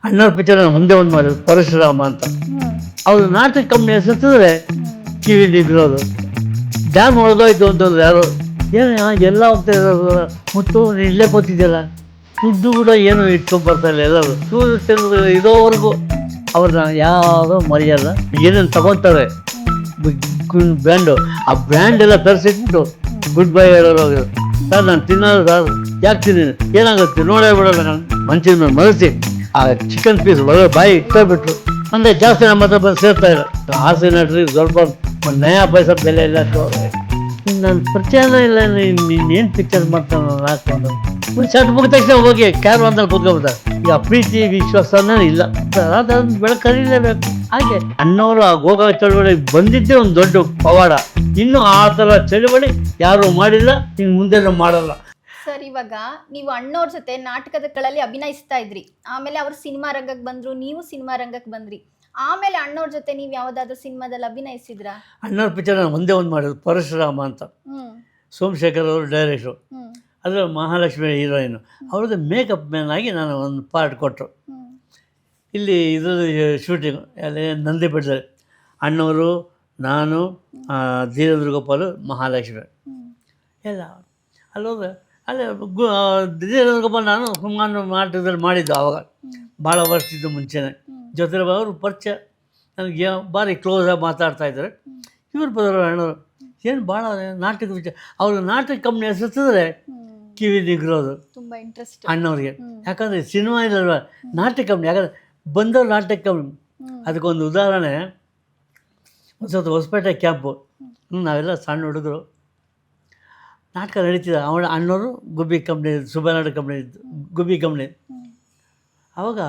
ಅಣ್ಣವ್ರ ಪಿಕ್ಚರ್ ಮುಂದೆ ಒಂದು ಮಾಡಿದ್ರು ಪರಶುರಾಮ ಅಂತ. ಅವ್ರು ನಾಟಕ ಕಂಪ್ನಿ ಹೆಸರಿಸಿದ್ರೆ ಕಿವಿ ನಿಗ್ರೋದು. ಡ್ಯಾಮ್ ಹೊಡೆದೋಯ್ತು ಅಂತಂದ್ರೆ ಯಾರು ಏನು ಎಲ್ಲ ಹೋಗ್ತಾ ಇರೋದು, ಮತ್ತು ನೀನು ಇಲ್ಲೇ ಕೂತಿದ್ಯಲ್ಲ, ದುಡ್ಡು ಕೂಡ ಏನು ಇಟ್ಕೊಂಡು ಬರ್ತಾಯಿಲ್ಲ ಎಲ್ಲರೂ. ಸೂರ್ಯ ಇರೋವರೆಗೂ ಅವ್ರನ್ನ ಯಾವುದೋ ಮರ್ಯಾದ ಏನೇನು ತಗೊತಾರೆ ಬ್ರ್ಯಾಂಡು, ಆ ಬ್ರ್ಯಾಂಡ್ ಎಲ್ಲ ತರಿಸಿಟ್ಟು ಗುಡ್ ಬೈ ಹೇಳೋರು. ಸರ್ ನಾನು ತಿನ್ನೋದು ಸರ್, ಯಾಕೆ ತಿಂತೀನಿ, ಏನಾಗುತ್ತೆ ನೋಡೇ ಬಿಡೋಲ್ಲ. ನಾನು ಮಂಚಿನ ಮೇಲೆ ಮರೆಸಿ ಆ ಚಿಕನ್ ಪೀಸ್ ಒಳಗೆ ಬಾಯಿ ಇಟ್ಟೋಗ್ಬಿಟ್ರು. ಅಂದರೆ ಜಾಸ್ತಿ ನಮ್ಮ ಹತ್ರ ಬಂದು ಸೇರ್ತಾ ಇಲ್ಲ. ಆಸೆ ನಡ್ರಿ ಸ್ವಲ್ಪ ಒಂದು ನಯ ಪೈಸ ಬೆಲೆ ಇಲ್ಲ. ನನ್ನ ಪರಿಚಯನೂ ಇಲ್ಲ, ನೀನೇನು ಪಿಕ್ಚರ್ ಮಾಡ್ತಾನೆ ಹಾಕ್ಕೊಂಡು ಒಂದು ಶರ್ಟ್ ಮುಗಿದ ತಕ್ಷಣ ಹೋಗಿ ಕ್ಯಾರ್ವಾನ್ದಲ್ಲಿ ಕೂತ್ಕೊಂಡ್ಬಿಡ್ತಾರೆ. ಈಗ ಪ್ರೀತಿ ವಿಶ್ವಾಸನೇ ಇಲ್ಲ, ಅದನ್ನು ಬೆಳಕರಿಲೇಬೇಕು. ಹಾಗೆ ಅಣ್ಣವರು ಆ ಗೋಗಾ ಚಳವಳಿಗೆ ಬಂದಿದ್ದೇ ಒಂದು ದೊಡ್ಡ ಪವಾಡ. ಇನ್ನೂ ಆ ಥರ ಚಳವಳಿ ಯಾರೂ ಮಾಡಿಲ್ಲ, ಇನ್ನು ಮುಂದೆನೂ ಮಾಡಲ್ಲ. ಸರ್, ಇವಾಗ ನೀವು ಅಣ್ಣವ್ರ ಜೊತೆ ನಾಟಕಗಳಲ್ಲಿ ಅಭಿನಯಿಸ್ತಾ ಇದ್ರಿ, ಆಮೇಲೆ ಅವರು ಸಿನಿಮಾ ರಂಗಕ್ಕೆ ಬಂದ್ರು, ನೀವು ಸಿನಿಮಾ ರಂಗಕ್ಕೆ ಬಂದ್ರಿ. ಆಮೇಲೆ ಅಣ್ಣವ್ರ ಜೊತೆ ನೀವು ಯಾವ್ದಾದ್ರು ಸಿನಿಮಾದಲ್ಲಿ ಅಭಿನಯಿಸಿದ್ರಾ? ಅಣ್ಣವ್ರ ಪಿಕ್ಚರ್ ನಾನು ಒಂದೇ ಒಂದು ಮಾಡಿದ್ರು, ಪರಶುರಾಮ ಅಂತ. ಸೋಮಶೇಖರ್ ಅವರು ಡೈರೆಕ್ಟ್ರು. ಅದರ ಮಹಾಲಕ್ಷ್ಮಿ ಹೀರೋಯಿನು. ಅವ್ರದ್ದು ಮೇಕಪ್ ಮ್ಯಾನ್ ಆಗಿ ನಾನು ಒಂದು ಪಾರ್ಟ್ ಕೊಟ್ಟರು. ಇಲ್ಲಿ ಇದರಲ್ಲಿ ಶೂಟಿಂಗು ಅಲ್ಲಿ ನಂದಿ ಬೆಟ್ಟದಲ್ಲಿ ಅಣ್ಣವರು, ನಾನು, ಧೀರೇಂದ್ರ ಗೋಪಾಲು, ಮಹಾಲಕ್ಷ್ಮಿ ಎಲ್ಲ ಅಲ್ಲೋದ್ರೆ ಅಲ್ಲೇ ಧೀರೇಂದ್ರ ಗೋಪಾಲ್ ನಾನು ಸುಮಾರು ನಾಟಕದಲ್ಲಿ ಮಾಡಿದ್ದು. ಆವಾಗ ಭಾಳ ವರ್ಷದ್ದು ಮುಂಚೆನೇ ಜೊತೆ ಅವರು ಪರಿಚಯ, ನನಗೆ ಭಾರಿ ಕ್ಲೋಸಾಗಿ ಮಾತಾಡ್ತಾಯಿದ್ದಾರೆ. ಇವ್ರು ಬರೋರು ಅಣ್ಣವರು, ಏನು ಭಾಳ ನಾಟಕದ ವಿಚಾರ. ಅವರು ನಾಟಕ ಕಂಪ್ನಿ ಹೆಸರಿಸಿದ್ರೆ ಕಿವಿ ನಿಗ್ರೋದು ತುಂಬ ಇಂಟ್ರೆಸ್ಟ್ ಅಣ್ಣವ್ರಿಗೆ. ಯಾಕಂದರೆ ಸಿನಿಮಾ ಇಲ್ಲಲ್ವ, ನಾಟಕ ಕಂಪ್ನಿ. ಯಾಕಂದರೆ ಬಂದವರು ನಾಟಕ ಕಂಪ್ನಿ. ಅದಕ್ಕೊಂದು ಉದಾಹರಣೆ, ಒಂದು ಸ್ವಲ್ಪ ಹೊಸಪೇಟೆ ಕ್ಯಾಂಪು, ನಾವೆಲ್ಲ ಸಣ್ಣ ಹುಡುಗರು, ನಾಟಕ ನಡೀತಿದ್ದ. ಅವಳ ಅಣ್ಣವರು ಗುಬ್ಬಿ ಕಂಪ್ನಿ, ಸುಬ್ಬನಾಟ ಕಂಪ್ನಿ ಇದ್ದು, ಗುಬ್ಬಿ ಕಂಪ್ನಿ. ಆವಾಗ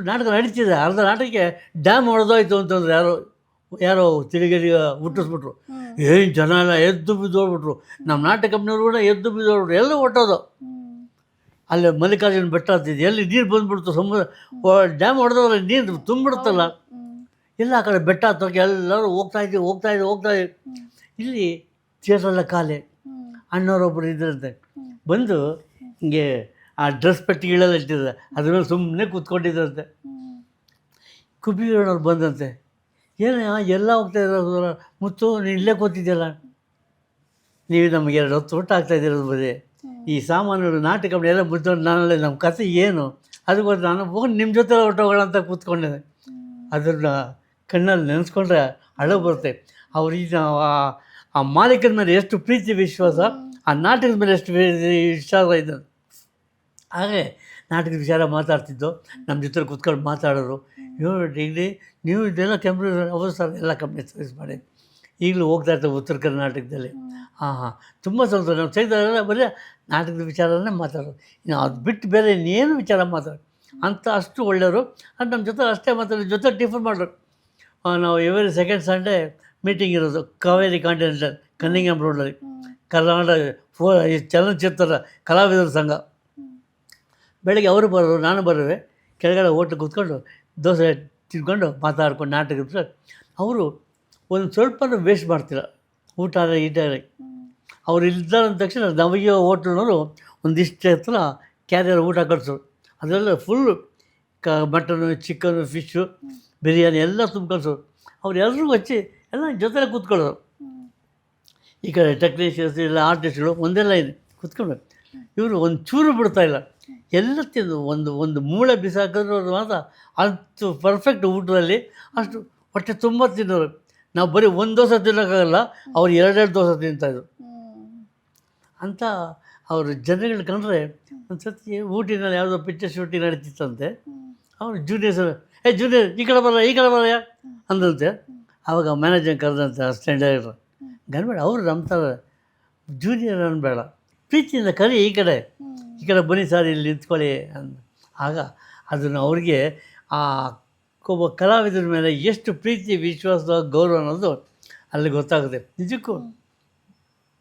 ನಾಟಕ ನಡೀತಿದೆ. ಅರ್ಧ ನಾಟಕಕ್ಕೆ ಡ್ಯಾಮ್ ಹೊಡೆದೋಯ್ತು ಅಂತಂದ್ರೆ ಯಾರೋ ತಿರುಗೇರಿ ಹುಟ್ಟಿಸ್ಬಿಟ್ರು. ಏನು ಜನ ಎಲ್ಲ ಎದ್ದು ಬಿದ್ದೋಗ್ಬಿಟ್ರು. ನಮ್ಮ ನಾಟಕ ಕಂಪ್ನಿಯವರು ಕೂಡ ಎದ್ದು ಬಿದ್ದೋಗ್ಬಿಟ್ರು. ಎಲ್ಲ ಹೊಟ್ಟೋದು. ಅಲ್ಲಿ ಮಲ್ಲಿಕಾರ್ಜುನ ಬೆಟ್ಟ ಅಂತಿದ್ದು, ಎಲ್ಲಿ ನೀರು ಬಂದುಬಿಡ್ತು, ಡ್ಯಾಮ್ ಹೊಡೆದವ್ರೆ ನೀರು ತುಂಬಿಡುತ್ತಲ್ಲ, ಎಲ್ಲ ಆ ಕಡೆ ಬೆಟ್ಟ ಹತ್ತೋಕೆ ಎಲ್ಲರೂ ಹೋಗ್ತಾಯಿದ್ವಿ. ಇಲ್ಲಿ ಥಿಯೇಟ್ರೆಲ್ಲ ಖಾಲಿ. ಅಣ್ಣವರೊಬ್ಬರು ಇದ್ರಂತೆ, ಬಂದು ಹಿಂಗೆ ಆ ಡ್ರೆಸ್ ಪೆಟ್ಟಿಗೆಳೆಲ್ಲ ಇಟ್ಟಿದ್ದಾರೆ, ಅದ್ರ ಮೇಲೆ ಸುಮ್ಮನೆ ಕೂತ್ಕೊಂಡಿದ್ರಂತೆ. ಕುಬ್ಬಿಗಣ್ಣವ್ರು ಬಂದಂತೆ, ಏನು ಎಲ್ಲ ಹೋಗ್ತಾ ಇರೋದು, ಮುತ್ತು ನೀನು ಇಲ್ಲೇ ಕೂತಿದ್ಯಲ್ಲ, ನೀವು ನಮಗೆ 2 ಹೊತ್ತು ಊಟ ಆಗ್ತಾಯಿದ್ದೀರೋದು ಬರೀ ಈ ಸಾಮಾನುಗಳು ನಾಟಕ ಎಲ್ಲ ಮುಚ್ಕೊಂಡು ನಾನಲ್ಲೇ ನಮ್ಮ ಕಥೆ ಏನು ಅದಕ್ಕೋಸ್ಕರ ನಾನು ಹೋಗಿ ನಿಮ್ಮ ಜೊತೆ ಹೊಟ್ಟೋಗೋಣ ಅಂತ ಕೂತ್ಕೊಂಡಿದ್ದೆ. ಅದನ್ನು ಕಣ್ಣಲ್ಲಿ ನೆನೆಸ್ಕೊಂಡ್ರೆ ಅಳು ಬರುತ್ತೆ. ಅವ್ರಿಗೆ ಆ ಮಾಲೀಕನ ಮೇಲೆ ಎಷ್ಟು ಪ್ರೀತಿ ವಿಶ್ವಾಸ, ಆ ನಾಟಕದ ಮೇಲೆ ಎಷ್ಟು ವಿಶ್ವಾಸ ಇದೆ. ಹಾಗೆ ನಾಟಕದ ವಿಚಾರ ಮಾತಾಡ್ತಿದ್ದು, ನಮ್ಮ ಜೊತೆ ಕೂತ್ಕೊಂಡು ಮಾತಾಡೋರು. ಡಿಗ್ರಿ ನೀವು ಇದೆಲ್ಲ ಕಂಪ್ನಿ ಅವರು ಸರ್ ಎಲ್ಲ ಕಂಪ್ನಿ ಸರ್ವಿಸ್ ಮಾಡಿ ಈಗಲೂ ಹೋಗ್ತಾ ಇರ್ತೇವೆ ಉತ್ತರ ಕರ್ನಾಟಕದಲ್ಲಿ. ತುಂಬ ಸಂತೋಷ. ನಾವು ತೆಗೆದಾಗೆಲ್ಲ ಬರೀ ನಾಟಕದ ವಿಚಾರನೇ ಮಾತಾಡೋದು. ಇನ್ನು ಅದು ಬಿಟ್ಟು ಬೇರೆ ಇನ್ನೇನು ವಿಚಾರ ಮಾತಾಡೋದು ಅಂತ ಅಷ್ಟು ಒಳ್ಳೆಯವರು. ಅದು ನಮ್ಮ ಜೊತೆ ಅಷ್ಟೇ ಮಾತಾಡೋದು, ಜೊತೆ ಟಿಫನ್ ಮಾಡೋರು. ನಾವು ಎವ್ರಿ ಸೆಕೆಂಡ್ ಸಂಡೇ ಮೀಟಿಂಗ್ ಇರೋದು ಕಾವೇರಿ ಕಾಂಟಿನೆಂಟಲ್, ಕನ್ನಿಂಗ್ಹ್ಯಾಮ್ ರೋಡಲ್ಲಿ, ಕರ್ನಾಟಕ ಚಲನಚಿತ್ರ ಕಲಾವಿದರ ಸಂಘ. ಬೆಳಗ್ಗೆ ಅವರು ಬರೋರು, ನಾನು ಬರುವೆ. ಕೆಳಗಡೆ ಹೋಟ್ಲು ಕೂತ್ಕೊಂಡು ದೋಸೆ ತಿನ್ಕೊಂಡು ಮಾತಾಡ್ಕೊಂಡು ನಾಟಕ. ಅವರು ಒಂದು ಸ್ವಲ್ಪನೂ ವೇಸ್ಟ್ ಮಾಡ್ತಿಲ್ಲ, ಊಟ ಈಟಾರೆ. ಅವ್ರು ಇದ್ದಾರೆ ಅಂದ ತಕ್ಷಣ ನಮಗೆ ಹೋಟ್ಲ್ನವರು ಒಂದಿಷ್ಟು ಹತ್ರ ಕ್ಯಾರಿಯರ್ ಊಟ ಕಳಿಸೋರು. ಅದೆಲ್ಲ full mutton, chicken, fish, biryani ಎಲ್ಲ ತುಂಬ ಕಳಿಸೋರು. ಅವ್ರು ಎಲ್ರಿಗೂ ಹಚ್ಚಿ ಎಲ್ಲ ಜೊತೆಲೆ ಕೂತ್ಕೊಳ್ಳೋರು. ಈ ಕಡೆ ಟೆಕ್ನಿಷಿಯನ್ಸ್ ಇಲ್ಲ, ಆರ್ಟಿಸ್ಟ್ಗಳು ಒಂದೆಲ್ಲ ಇದೆ ಕೂತ್ಕೊಂಡು. ಇವರು ಒಂದು ಚೂರು ಬಿಡ್ತಾಯಿಲ್ಲ, ಎಲ್ಲ ತಿಂದು ಒಂದು ಮೂಳೆ ಬಿಸಾಕಿದ್ರು ಅದು ಮಾತ್ರ ಅಷ್ಟು ಪರ್ಫೆಕ್ಟ್ ಊಟದಲ್ಲಿ. ಅಷ್ಟು ಹೊಟ್ಟೆ ತುಂಬ ತಿನ್ನೋರು. ನಾವು ಬರೀ ಒಂದು ದೋಸೆ ತಿನ್ನೋಕ್ಕಾಗಲ್ಲ, ಅವ್ರು 2 ದೋಸೆ ತಿಂತಾಯಿದ್ರು ಅಂತ. ಅವರು ಜನಗಳು ಕಂಡ್ರೆ ಒಂದು ಸರ್ತಿ ಊಟಿನಲ್ಲಿ ಯಾವುದೋ ಪಿಕ್ಚರ್ ಶೂಟಿಂಗ್ ನಡೀತಿತ್ತಂತೆ. ಅವರು ಜೂನಿಯರ್ಸ್ ಜೂನಿಯರ್ ಈ ಕಡೆ ಬರಯ್ಯ ಅಂದಂತೆ. ಆವಾಗ ಮ್ಯಾನೇಜರ್ ಕರೆದಂತೆ ಅಸಿಸ್ಟೆಂಟ್ ಡೈರೆಕ್ಟರ್, ಗನ್ಬೇಡ ಅವರು ನಂಬ್ತಾರೆ, ಜೂನಿಯರ್ ಅನ್ಬೇಡ, ಪ್ರೀತಿಯಿಂದ ಕರಿ, ಈ ಕಡೆ ಬನ್ನಿ ಸರ್, ಇಲ್ಲಿ ನಿಂತ್ಕೊಳ್ಳಿ ಅಂದ. ಆಗ ಅದನ್ನು ಅವ್ರಿಗೆ ಆ ಒಬ್ಬ ಕಲಾವಿದರ ಮೇಲೆ ಎಷ್ಟು ಪ್ರೀತಿ, ವಿಶ್ವಾಸ, ಗೌರವ ಅನ್ನೋದು ಅಲ್ಲಿ ಗೊತ್ತಾಗುತ್ತೆ. ನಿಜಕ್ಕೂ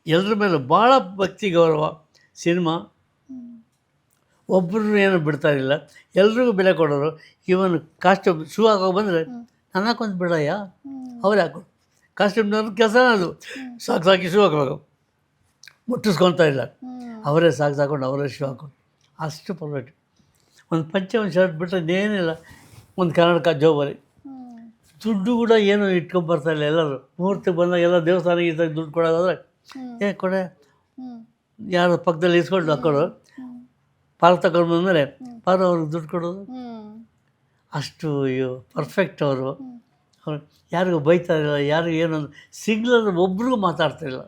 ಎಲ್ಲರ ಮೇಲೂ ಭಾಳ ಭಕ್ತಿ, ಗೌರವ. ಸಿನಿಮಾ ಒಬ್ಬರು ಏನು ಬಿಡ್ತಾರಿಲ್ಲ, ಎಲ್ರಿಗೂ ಬೆಲೆ ಕೊಡೋರು. ಇವನ್ ಕಾಸ್ಟ್ಯೂಮ್ ಶೂ ಹಾಕೋ ಬಂದರೆ ನಾನು ಹಾಕೊಂಡು ಬಿಡಯ್ಯ, ಅವ್ರು ಹಾಕೊಂಡು ಕಾಸ್ಟ್ಯೂಮ್ನವ್ರ ಕೆಲಸ ಅದು ಸಾಕಿ ಶೂ ಹಾಕೋಬೇಕು, ಮುಟ್ಟಿಸ್ಕೊತಾ ಇಲ್ಲ. ಅವರೇ ಸಾಕು ಅವರೇ ಶೂ ಹಾಕೊಂಡು ಅಷ್ಟು ಪರ್ಫೆಕ್ಟ್. ಒಂದು ಪಂಚೆ ಒಂದು ಶರ್ಟ್ ಬಿಟ್ಟರೆ ಏನಿಲ್ಲ, ಒಂದು ಕನ್ನಡಕ ಜೋಬಲ್ಲಿ. ದುಡ್ಡು ಕೂಡ ಏನು ಇಟ್ಕೊಂಬರ್ತಾಯಿಲ್ಲ ಎಲ್ಲರೂ. ಮುಹೂರ್ತಕ್ಕೆ ಬಂದಾಗ ಎಲ್ಲ ದೇವಸ್ಥಾನಕ್ಕೆ ಇದ್ದಾಗ ದುಡ್ಡು ಕೊಡೋದಾದ್ರೆ ಕೊಡೆ ಯಾರು ಪಕ್ಕದಲ್ಲಿ ಇಸ್ಕೊಂಡು ಹಾಕೋರು, ಪಾರು ತಗೊಂಡು ಬಂದಮೇಲೆ ಪಾರು ಅವ್ರಿಗೆ ದುಡ್ಡು ಕೊಡೋದು. ಅಷ್ಟು ಪರ್ಫೆಕ್ಟ್ ಅವರು. ಅವ್ರು ಯಾರಿಗೂ ಬೈತಾರಿಲ್ಲ, ಯಾರಿಗೂ ಏನೊಂದು ಸಿಗ್ಲಂದ್ರೆ ಒಬ್ರಿಗೂ ಮಾತಾಡ್ತಾಯಿಲ್ಲ.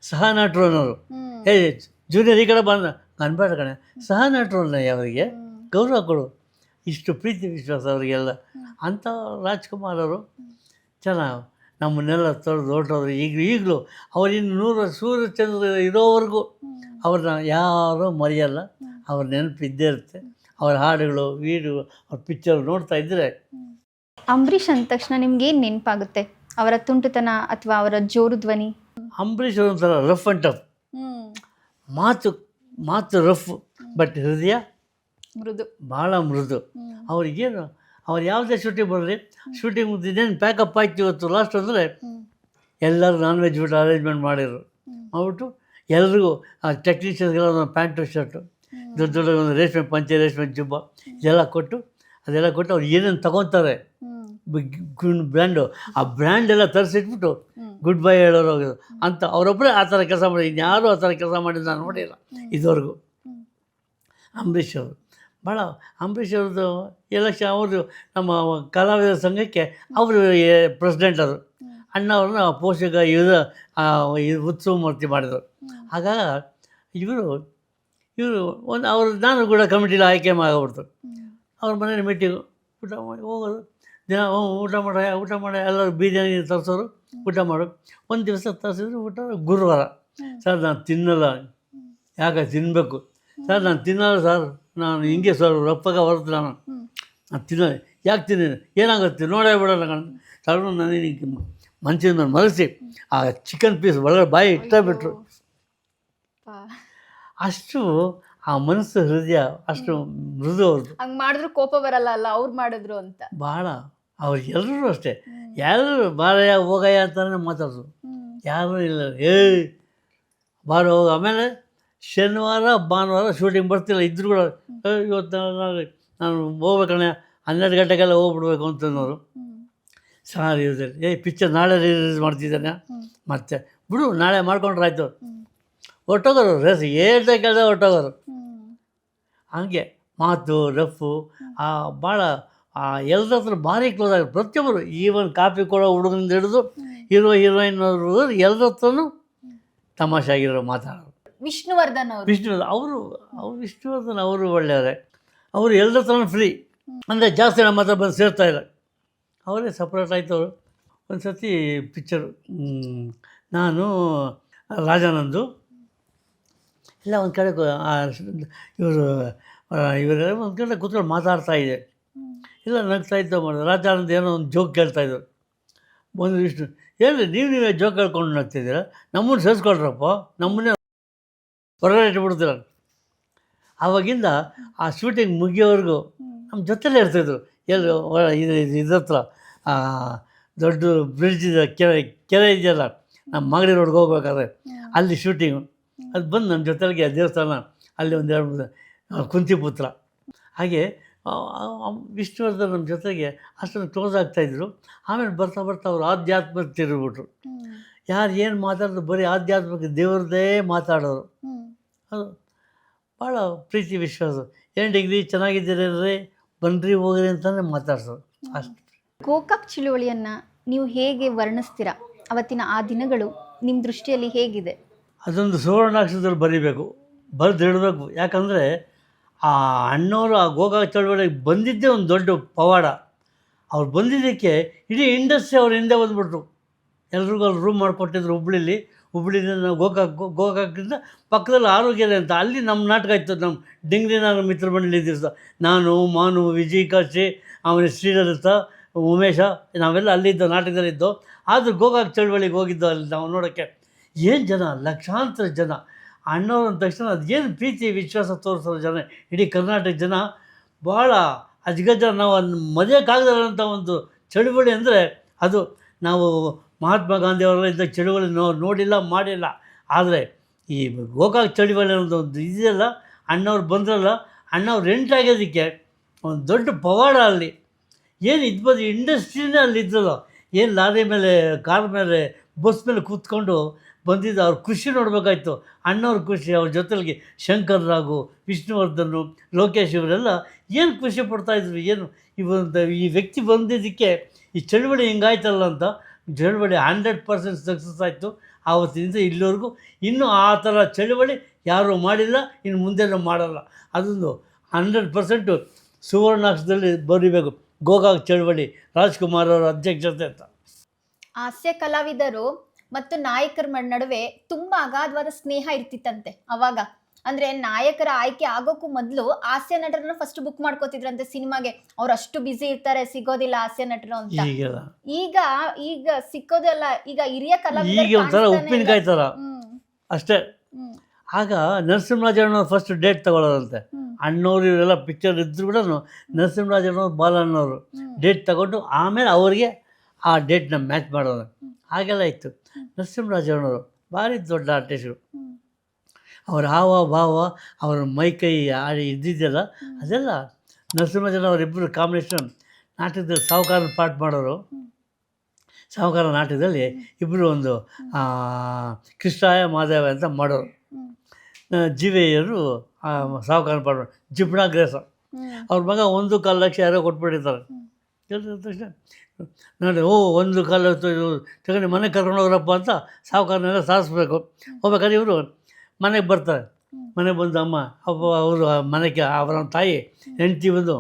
ಸಹ ನಟರು ಅನ್ನೋರು, ಜೂನಿಯರ್ ಈ ಕಡೆ ಬಂದ ಅನ್ಬೇಡ ಕಣೆ, ಸಹ ನಟರು ಅನ್ನೋ ಅವರಿಗೆ ಗೌರವ ಕೊಡು. ಇಷ್ಟು ಪ್ರೀತಿ ವಿಶ್ವಾಸ ಅವರಿಗೆಲ್ಲ. ಅಂಥ ರಾಜ್ಕುಮಾರ್ ಅವರು ಚೆನ್ನಾಗಿ ನಮ್ಮನ್ನೆಲ್ಲ ತೊಳೆದು ಹೊರಟೋರು. ಈಗಲೂ ಅವರಿನ್ನು 100 ಸೂರ್ಯಚಂದ್ರ ಇರೋವರೆಗೂ ಅವ್ರನ್ನ ಯಾರೂ ಮರೆಯಲ್ಲ. ಅವ್ರ ನೆನಪು ಇದ್ದೇ ಇರುತ್ತೆ. ಅವ್ರ ಹಾಡುಗಳು, ವೀಡಿಯೋ, ಅವ್ರ ಪಿಕ್ಚರ್ ನೋಡ್ತಾ ಇದ್ದರೆ. ಅಂಬರೀಷ್ ಅಂದ ತಕ್ಷಣ ನಿಮ್ಗೆ ಏನು ನೆನಪಾಗುತ್ತೆ? ಅವರ ತುಂಟುತನ ಅಥವಾ ಅವರ ಜೋರು ಧ್ವನಿ? ಅಂಬರೀಷ್ ಒಂಥರ ರಫ್ ಆ್ಯಂಡ್ ಟಫ್, ಮಾತು ರಫ್, ಬಟ್ ಹೃದಯ ಮೃದು, ಭಾಳ ಮೃದು. ಅವ್ರಿಗೇನು, ಅವ್ರು ಯಾವುದೇ ಶೂಟಿಂಗ್ ಬರಲಿ, ಶೂಟಿಂಗ್ ಮುಗಿದೇನು ಪ್ಯಾಕಪ್ ಆಯ್ತು ಇವತ್ತು ಲಾಸ್ಟ್ ಅಂದರೆ ಎಲ್ಲರೂ ನಾನ್ ವೆಜ್ ಬಿಟ್ಟು ಅರೇಂಜ್ಮೆಂಟ್ ಮಾಡಿದ್ರು. ಮಾಡ್ಬಿಟ್ಟು ಎಲ್ರಿಗೂ ಆ ಟೆಕ್ನಿಷಿಯನ್ಸ್ಗೆಲ್ಲ ಒಂದು ಪ್ಯಾಂಟು ಶರ್ಟು, ದೊಡ್ಡ ದೊಡ್ಡ ಒಂದು ರೇಷ್ಮೆ ಪಂಚೆ, ರೇಷ್ಮೆ ಜುಬ್ಬ ಅದೆಲ್ಲ ಕೊಟ್ಟು ಅವ್ರು ಏನೇನು ತೊಗೊತಾರೆ ಬ್ರ್ಯಾಂಡು, ಆ ಬ್ರ್ಯಾಂಡ್ ಎಲ್ಲ ತರಿಸಿಟ್ಬಿಟ್ಟು ಗುಡ್ ಬೈ ಹೇಳೋರು ಅಂತ ಅವರೊಬ್ಬರೇ ಆ ಥರ ಕೆಲಸ ಮಾಡಿ. ಇನ್ಯಾರೂ ಆ ಥರ ಕೆಲಸ ಮಾಡಿದ್ದು ನಾನು ನೋಡಿಲ್ಲ ಇದುವರೆಗೂ. ಅಂಬರೀಷ್ ಅವರು ಭಾಳ, ಅಂಬರೀಷ್ ಅವ್ರದ್ದು ಎಲೆಕ್ಷನ್, ಅವರು ನಮ್ಮ ಕಲಾವಿದರ ಸಂಘಕ್ಕೆ ಅವರು ಪ್ರೆಸಿಡೆಂಟ್ ಅವರು. ಅಣ್ಣ ಅವ್ರನ್ನ ಪೋಷಕ ಇದು ಉತ್ಸವ ಮೂರ್ತಿ ಮಾಡಿದರು. ಆಗ ಇವರು ಒಂದು ನಾನು ಕೂಡ ಕಮಿಟಿಲಿ ಆಯ್ಕೆ ಆಗೋಗ್ಬಿಡ್ತು. ಅವ್ರ ಮನೇಲಿ ಮೀಟಿಂಗು, ಊಟ ಮಾಡಿ ಹೋಗೋದು, ದಿನ ಊಟ ಮಾಡಿ ಎಲ್ಲರೂ ಬಿರಿಯಾನಿ ತರಿಸೋರು, ಊಟ ಮಾಡು. ಒಂದು ದಿವಸ ತರಿಸಿದ್ರು ಊಟ, ಗುರುವಾರ. ಸರ್ ನಾನು ತಿನ್ನಲ್ಲ, ಯಾಕೆ ತಿನ್ನಬೇಕು ಸರ್? ನಾನು ತಿನ್ನಲ್ಲ ಸರ್, ನಾನು ಹಿಂಗೆ ಸರ್ ರಪ್ಪಗ ಹೊರತು ನಾನು ತಿನ್ನಲ್ಲ. ಯಾಕೆ ತಿನ್ನಿ, ಏನಾಗುತ್ತೆ ನೋಡೇ ಬಿಡೋಲ್ಲ ಕಣ ಸರ್. ನನಗೆ ಮನ್ಸಿನ ಮರೆಸಿ ಆ ಚಿಕನ್ ಪೀಸ್ ಒಳಗಡೆ ಬಾಯಿ ಇಟ್ಟಬಿಟ್ರು. ಅಷ್ಟು ಆ ಮನಸ್ಸು, ಹೃದಯ ಅಷ್ಟು ಮೃದು ಅವ್ರದ್ದು. ಹಂಗೆ ಮಾಡಿದ್ರು ಕೋಪ ಬರಲ್ಲ ಅಲ್ಲ, ಅವ್ರು ಮಾಡಿದ್ರು ಅಂತ ಭಾಳ. ಅವ್ರು ಎಲ್ಲರೂ ಅಷ್ಟೇ, ಎಲ್ಲರೂ ಬಾರಯ್ಯ ಹೋಗಯ್ಯ ಅಂತಾನೆ ಮಾತಾಡೋದು, ಯಾರೂ ಇಲ್ಲ ಬಾರ ಹೋಗ. ಆಮೇಲೆ ಶನಿವಾರ ಭಾನುವಾರ ಶೂಟಿಂಗ್ ಬರ್ತಿಲ್ಲ ಇದ್ರು ಕೂಡ, ಇವತ್ತು ನಾನು ಹೋಗ್ಬೇಕಣ್ಣ 12 ಗಂಟೆಗೆಲ್ಲ ಹೋಗ್ಬಿಡ್ಬೇಕು ಅಂತನೋರು. ಸಾರಿ ಇರೋದಿಲ್ಲ, ಪಿಕ್ಚರ್ ನಾಳೆ ರಿಲೀಸ್ ಮಾಡ್ತಿದ್ದಾನೆ, ಮತ್ತೆ ಬಿಡು ನಾಳೆ ಮಾಡ್ಕೊಂಡ್ರಾಯ್ತು, ಹೊರ್ಟೋಗೋರು. ರೇಸ್ ಹೇಳ್ದೆ ಕೇಳ್ದೆ ಹೊರ್ಟೋಗೋರು. ಹಾಗೆ ಮಾತು ರಫು ಭಾಳ ಎಲ್ಲರ ಹತ್ರ ಭಾರಿ ಕ್ಲೋಸ್ ಆಗಿ ಪ್ರತಿಯೊಬ್ಬರು, ಈವನ್ ಕಾಫಿ ಕೊಡೋ ಹುಡುಗನಿಂದ ಹಿಡಿದು ಹೀರೋಯಿನ್ ಅವರು ಎಲ್ಲರ ಹತ್ರನೂ ತಮಾಷೆಯಾಗಿರೋ ಮಾತಾಡೋರು. ವಿಷ್ಣುವರ್ಧನ್ ಅವರು ಒಳ್ಳೆಯವರೇ. ಅವರು ಎಲ್ಲರ ಹತ್ರನೂ ಫ್ರೀ, ಅಂದರೆ ಜಾಸ್ತಿ ನಮ್ಮ ಹತ್ರ ಬಂದು ಸೇರ್ತಾಯಿಲ್ಲ, ಅವರೇ ಸಪ್ರೇಟ್ ಆಯ್ತು. ಅವರು ಒಂದು ಸರ್ತಿ ಪಿಕ್ಚರು, ನಾನು ರಾಜಾನಂದು ಎಲ್ಲ ಒಂದು ಕಡೆ ಇವರೆಲ್ಲ ಒಂದು ಕಡೆ ಕೂತ್ಕೊಂಡು ಮಾತಾಡ್ತಾಯಿದ್ದೆ, ಇಲ್ಲ ನಗ್ತಾಯಿದ್ದು ಮಾಡೋದು. ರಾಜಾನಂದ್ ಏನೋ ಒಂದು ಜೋಕ್ ಕೇಳ್ತಾಯಿದ್ರು. ಒಂದು ವಿಷ್ಣು, ಹೇಳಿ ನೀವೇ ಜೋಕ್ ಹೇಳ್ಕೊಂಡು ನಗ್ತಿದ್ದೀರ, ನಮ್ಮನ್ನು ಸೇರಿಸ್ಕೊಳ್ರಪ್ಪ, ನಮ್ಮನ್ನೇ ಹೊರಗಡೆ ಇಟ್ಬಿಡ್ತೀರ. ಆವಾಗಿಂದ ಆ ಶೂಟಿಂಗ್ ಮುಗಿಯೋವರೆಗೂ ನಮ್ಮ ಜೊತೆಲೇ ಇರ್ತಾಯಿದ್ರು. ಇದತ್ರ ದೊಡ್ಡ ಬ್ರಿಡ್ಜ್ ಇದೆ, ಕೆರೆ ಇದೆಯಲ್ಲ, ನಮ್ಮ ಮಾಗಡಿ ರೋಡ್ಗೆ ಹೋಗ್ಬೇಕಾದ್ರೆ ಅಲ್ಲಿ ಶೂಟಿಂಗು. ಅದು ಬಂದು ನಮ್ಮ ಜೊತೆಗೆ ದೇವಸ್ಥಾನ ಅಲ್ಲಿ ಒಂದು 2-3 ಕುಂತಿಪುತ್ರ. ಹಾಗೆ ವಿಷ್ಣುವರ್ಧನ್ ನಮ್ಮ ಜೊತೆಗೆ ಅಷ್ಟೊಂದು ಕ್ಲೋಸ್ ಆಗ್ತಾಯಿದ್ರು. ಆಮೇಲೆ ಬರ್ತಾ ಅವರು ಆಧ್ಯಾತ್ಮಕ್ಕೆ ತಿರುಗಿಬಿಟ್ರು. ಯಾರು ಏನು ಮಾತಾಡೋದು ಬರೀ ಆಧ್ಯಾತ್ಮಕ್ಕೆ ದೇವ್ರದ್ದೇ ಮಾತಾಡೋರು. ಅದು ಭಾಳ ಪ್ರೀತಿ ವಿಶ್ವಾಸ. 8 ಡಿಗ್ರಿ ಚೆನ್ನಾಗಿದ್ದೀರಿ ಬನ್ನಿರಿ ಹೋಗ್ರಿ ಅಂತಲೇ ಮಾತಾಡ್ಸೋರು ಅಷ್ಟು. ಗೋಕಾಕ್ ಚಳುವಳಿಯನ್ನು ನೀವು ಹೇಗೆ ವರ್ಣಿಸ್ತೀರಾ? ಅವತ್ತಿನ ಆ ದಿನಗಳು ನಿಮ್ಮ ದೃಷ್ಟಿಯಲ್ಲಿ ಹೇಗಿದೆ? ಅದೊಂದು ಸುವರ್ಣಾಕ್ಷರದಲ್ಲಿ ಬರೀಬೇಕು, ಬರೆದಿಡಬೇಕು. ಯಾಕಂದರೆ ಆ ಅಣ್ಣವರು ಆ ಗೋಕಾಕ್ ಚಳವಳಿಗೆ ಬಂದಿದ್ದೇ ಒಂದು ದೊಡ್ಡ ಪವಾಡ. ಅವ್ರು ಬಂದಿದ್ದಕ್ಕೆ ಇಡೀ ಇಂಡಸ್ಟ್ರಿ ಅವ್ರ ಹಿಂದೆ ಬಂದುಬಿಟ್ರು. ಎಲ್ರಿಗೂ ಅಲ್ಲಿ ರೂಮ್ ಮಾಡಿಕೊಟ್ಟಿದ್ರು ಹುಬ್ಳಿಯಿಂದ. ನಾವು ಗೋಕಾಕಿಂದ ಪಕ್ಕದಲ್ಲಿ ಆರೋಗ್ಯದ ಅಂತ ಅಲ್ಲಿ ನಮ್ಮ ನಾಟಕ ಇತ್ತು. ನಮ್ಮ ಡಿಂಗ್ರಿನಾಗ ಮಿತ್ರ ಮಂಡಳಿ ದಿವಸ ನಾನು, ಮಾನು, ವಿಜಯ್ ಕಾಶಿ, ಆಮೇಲೆ ಶ್ರೀಲಲಿತ, ಉಮೇಶ, ನಾವೆಲ್ಲ ಅಲ್ಲಿದ್ದು ನಾಟಕದಲ್ಲಿದ್ದು. ಆದರೂ ಗೋಕಾಕ್ ಚಳವಳಿಗೆ ಹೋಗಿದ್ದು ಅಲ್ಲಿ ನಾವು ನೋಡೋಕ್ಕೆ. ಏನು ಜನ, ಲಕ್ಷಾಂತರ ಜನ. ಅಣ್ಣವ್ರು ಅಂದ ತಕ್ಷಣ ಅದೇನು ಪ್ರೀತಿ ವಿಶ್ವಾಸ ತೋರಿಸೋ ಜನ, ಇಡೀ ಕರ್ನಾಟಕ ಜನ ಭಾಳ ಅಜ್ಗಜ. ನಾವು ಮರೆಯೋಕ್ಕಾಗದಂಥ ಒಂದು ಚಳುವಳಿ ಅಂದರೆ ಅದು. ನಾವು ಮಹಾತ್ಮ ಗಾಂಧಿಯವರೆಲ್ಲ ಇದ್ದ ಚಳುವಳಿ ನೋಡಿಲ್ಲ, ಮಾಡಿಲ್ಲ. ಆದರೆ ಈ ಗೋಕಾಕ್ ಚಳುವಳಿ ಅನ್ನೋದು ಒಂದು ಇದೆಯಲ್ಲ, ಅಣ್ಣವ್ರು ಬಂದ್ರಲ್ಲ, ಅಣ್ಣ ಅವ್ರು ರೆಂಟ್ ಆಗೋದಕ್ಕೆ ಒಂದು ದೊಡ್ಡ ಪವಾಡ ಅಲ್ಲಿ. ಏನು ಇದ್ಬೋದು ಇಂಡಸ್ಟ್ರಿನೇ ಅಲ್ಲಿದ್ದಲ್ಲ. ಏನು ಲಾರಿ ಮೇಲೆ, ಕಾರ್ ಮೇಲೆ, ಬಸ್ ಮೇಲೆ ಕೂತ್ಕೊಂಡು ಬಂದಿದ್ದು ಅವ್ರ ಖುಷಿ ನೋಡಬೇಕಾಯ್ತು. ಅಣ್ಣವ್ರ ಖುಷಿ, ಅವ್ರ ಜೊತೆಗೆ ಶಂಕರ್ ರಾಘು, ವಿಷ್ಣುವರ್ಧನ್, ಲೋಕೇಶ್ ಇವರೆಲ್ಲ ಏನು ಖುಷಿ ಪಡ್ತಾಯಿದ್ರು. ಏನು ಈ ವ್ಯಕ್ತಿ ಬಂದಿದ್ದಕ್ಕೆ ಈ ಚಳುವಳಿ ಹಿಂಗಾಯ್ತಲ್ಲ ಅಂತ. ಚಳುವಳಿ 100% ಸಕ್ಸಸ್ ಆಯಿತು. ಆವತ್ತಿನಿಂದ ಇಲ್ಲಿವರೆಗೂ ಇನ್ನೂ ಆ ಥರ ಚಳುವಳಿ ಯಾರೂ ಮಾಡಿಲ್ಲ, ಇನ್ನು ಮುಂದೆನೂ ಮಾಡಲ್ಲ. ಅದೊಂದು 100% ಸುವರ್ಣಾಕ್ಷರದಲ್ಲಿ ಬರೀಬೇಕು. ಗೋಕಾಕ್ ಚಳುವಳಿ, ರಾಜ್ಕುಮಾರ್ ಅವರ ಅಧ್ಯಕ್ಷತೆ ಅಂತ. ಹಾಸ್ಯ ಕಲಾವಿದರು ಮತ್ತು ನಾಯಕರ ನಡುವೆ ತುಂಬಾ ಅಗಾಧವಾದ ಸ್ನೇಹ ಇರ್ತಿತ್ತಂತೆ ಅವಾಗ. ಅಂದ್ರೆ ನಾಯಕರ ಆಯ್ಕೆ ಆಗೋಕ್ಕೂ ಮೊದಲು ಹಾಸ್ಯ ನಟರನ್ನ ಫಸ್ಟ್ ಬುಕ್ ಮಾಡ್ಕೋತಿದ್ರಂತೆ ಸಿನಿಮಾಗೆ. ಅವ್ರು ಅಷ್ಟು ಬ್ಯುಸಿ ಇರ್ತಾರೆ, ಸಿಗೋದಿಲ್ಲ ಹಾಸ್ಯ ನಟರು ಅಂತ. ಈಗ ಈಗ ಸಿಕ್ಕೋದಲ್ಲ, ಈಗ ಹಿರಿಯ ಕಲಾವಿದರು ಈಗ ಒಂಥರ ಉಪ್ಪಿನಕಾಯಿ ಥರ ಅಷ್ಟೇ. ಆಗ ನರಸಿಂಹರಾಜಣ್ಣವ್ರು ಫಸ್ಟ್ ಡೇಟ್ ತಗೊಳ್ಳೋದಂತೆ. ಅಣ್ಣವ್ರು ಇವರೆಲ್ಲ ಪಿಕ್ಚರ್ ಇದ್ದರೂ ಕೂಡ ನರಸಿಂಹರಾಜಣ್ಣವ್ರು, ಬಾಲಣ್ಣವರು ಡೇಟ್ ತಗೊಂಡು ಆಮೇಲೆ ಅವರಿಗೆ ಆ ಡೇಟ್ನ ಮ್ಯಾಚ್ ಮಾಡೋದು. ಹಾಗೆಲ್ಲ ಇತ್ತು. ನರಸಿಂಹರಾಜಣ್ಣವರು ಭಾರಿ ದೊಡ್ಡ ಆರ್ಟಿಸ್ಟರು. ಅವ್ರ ಹಾವ ಭಾವ, ಅವ್ರ ಮೈಕೈ ಇದ್ದಿದ್ದೆಲ್ಲ ಅದೆಲ್ಲ ನರಸಿಂಹರಾಜಣ್ಣ ಅವರಿಬ್ಬರು ಕಾಂಬಿನೇಷನ್. ನಾಟಕದಲ್ಲಿ ಸಾಹುಕಾರನ ಪಾಠ ಮಾಡೋರು. ಸಾಹುಕಾರ ನಾಟಕದಲ್ಲಿ ಇಬ್ಬರು ಒಂದು ಕೃಷ್ಣಾಯ ಮಾದೇವ ಅಂತ ಮಾಡೋರು. ಜೀವಯ್ಯರು ಸಾಹುಕಾರನ ಪಾಠ ಮಾಡೋರು. ಜಿಬ್ಣಾ ಗ್ರೇಸ ಅವ್ರ ಮಗ 1.25 ಲಕ್ಷ ಯಾರೋ ಕೊಟ್ಬಿಟ್ಟಿರ್ತಾರೆ. ಹೇಳಿದ ತಕ್ಷಣ ನೋಡಿ, 1 ಲಕ್ಷ ತಗೊಂಡು ಮನೆಗೆ ಕರ್ಕೊಂಡು ಹೋಗ್ರಪ್ಪ ಅಂತ ಸಾಹುಕಾರನೆಲ್ಲ ಸಾರಿಸ್ಬೇಕು. ಹೋಗ್ಬೇಕಾದ್ರೆ ಇವರು ಮನೆಗೆ ಬರ್ತಾರೆ. ಮನೆಗೆ ಬಂದು ಅಮ್ಮ ಅವರು ಮನೆಗೆ ಅವರ ತಾಯಿ ಹೆಂಡ್ತಿ ಬಂದು,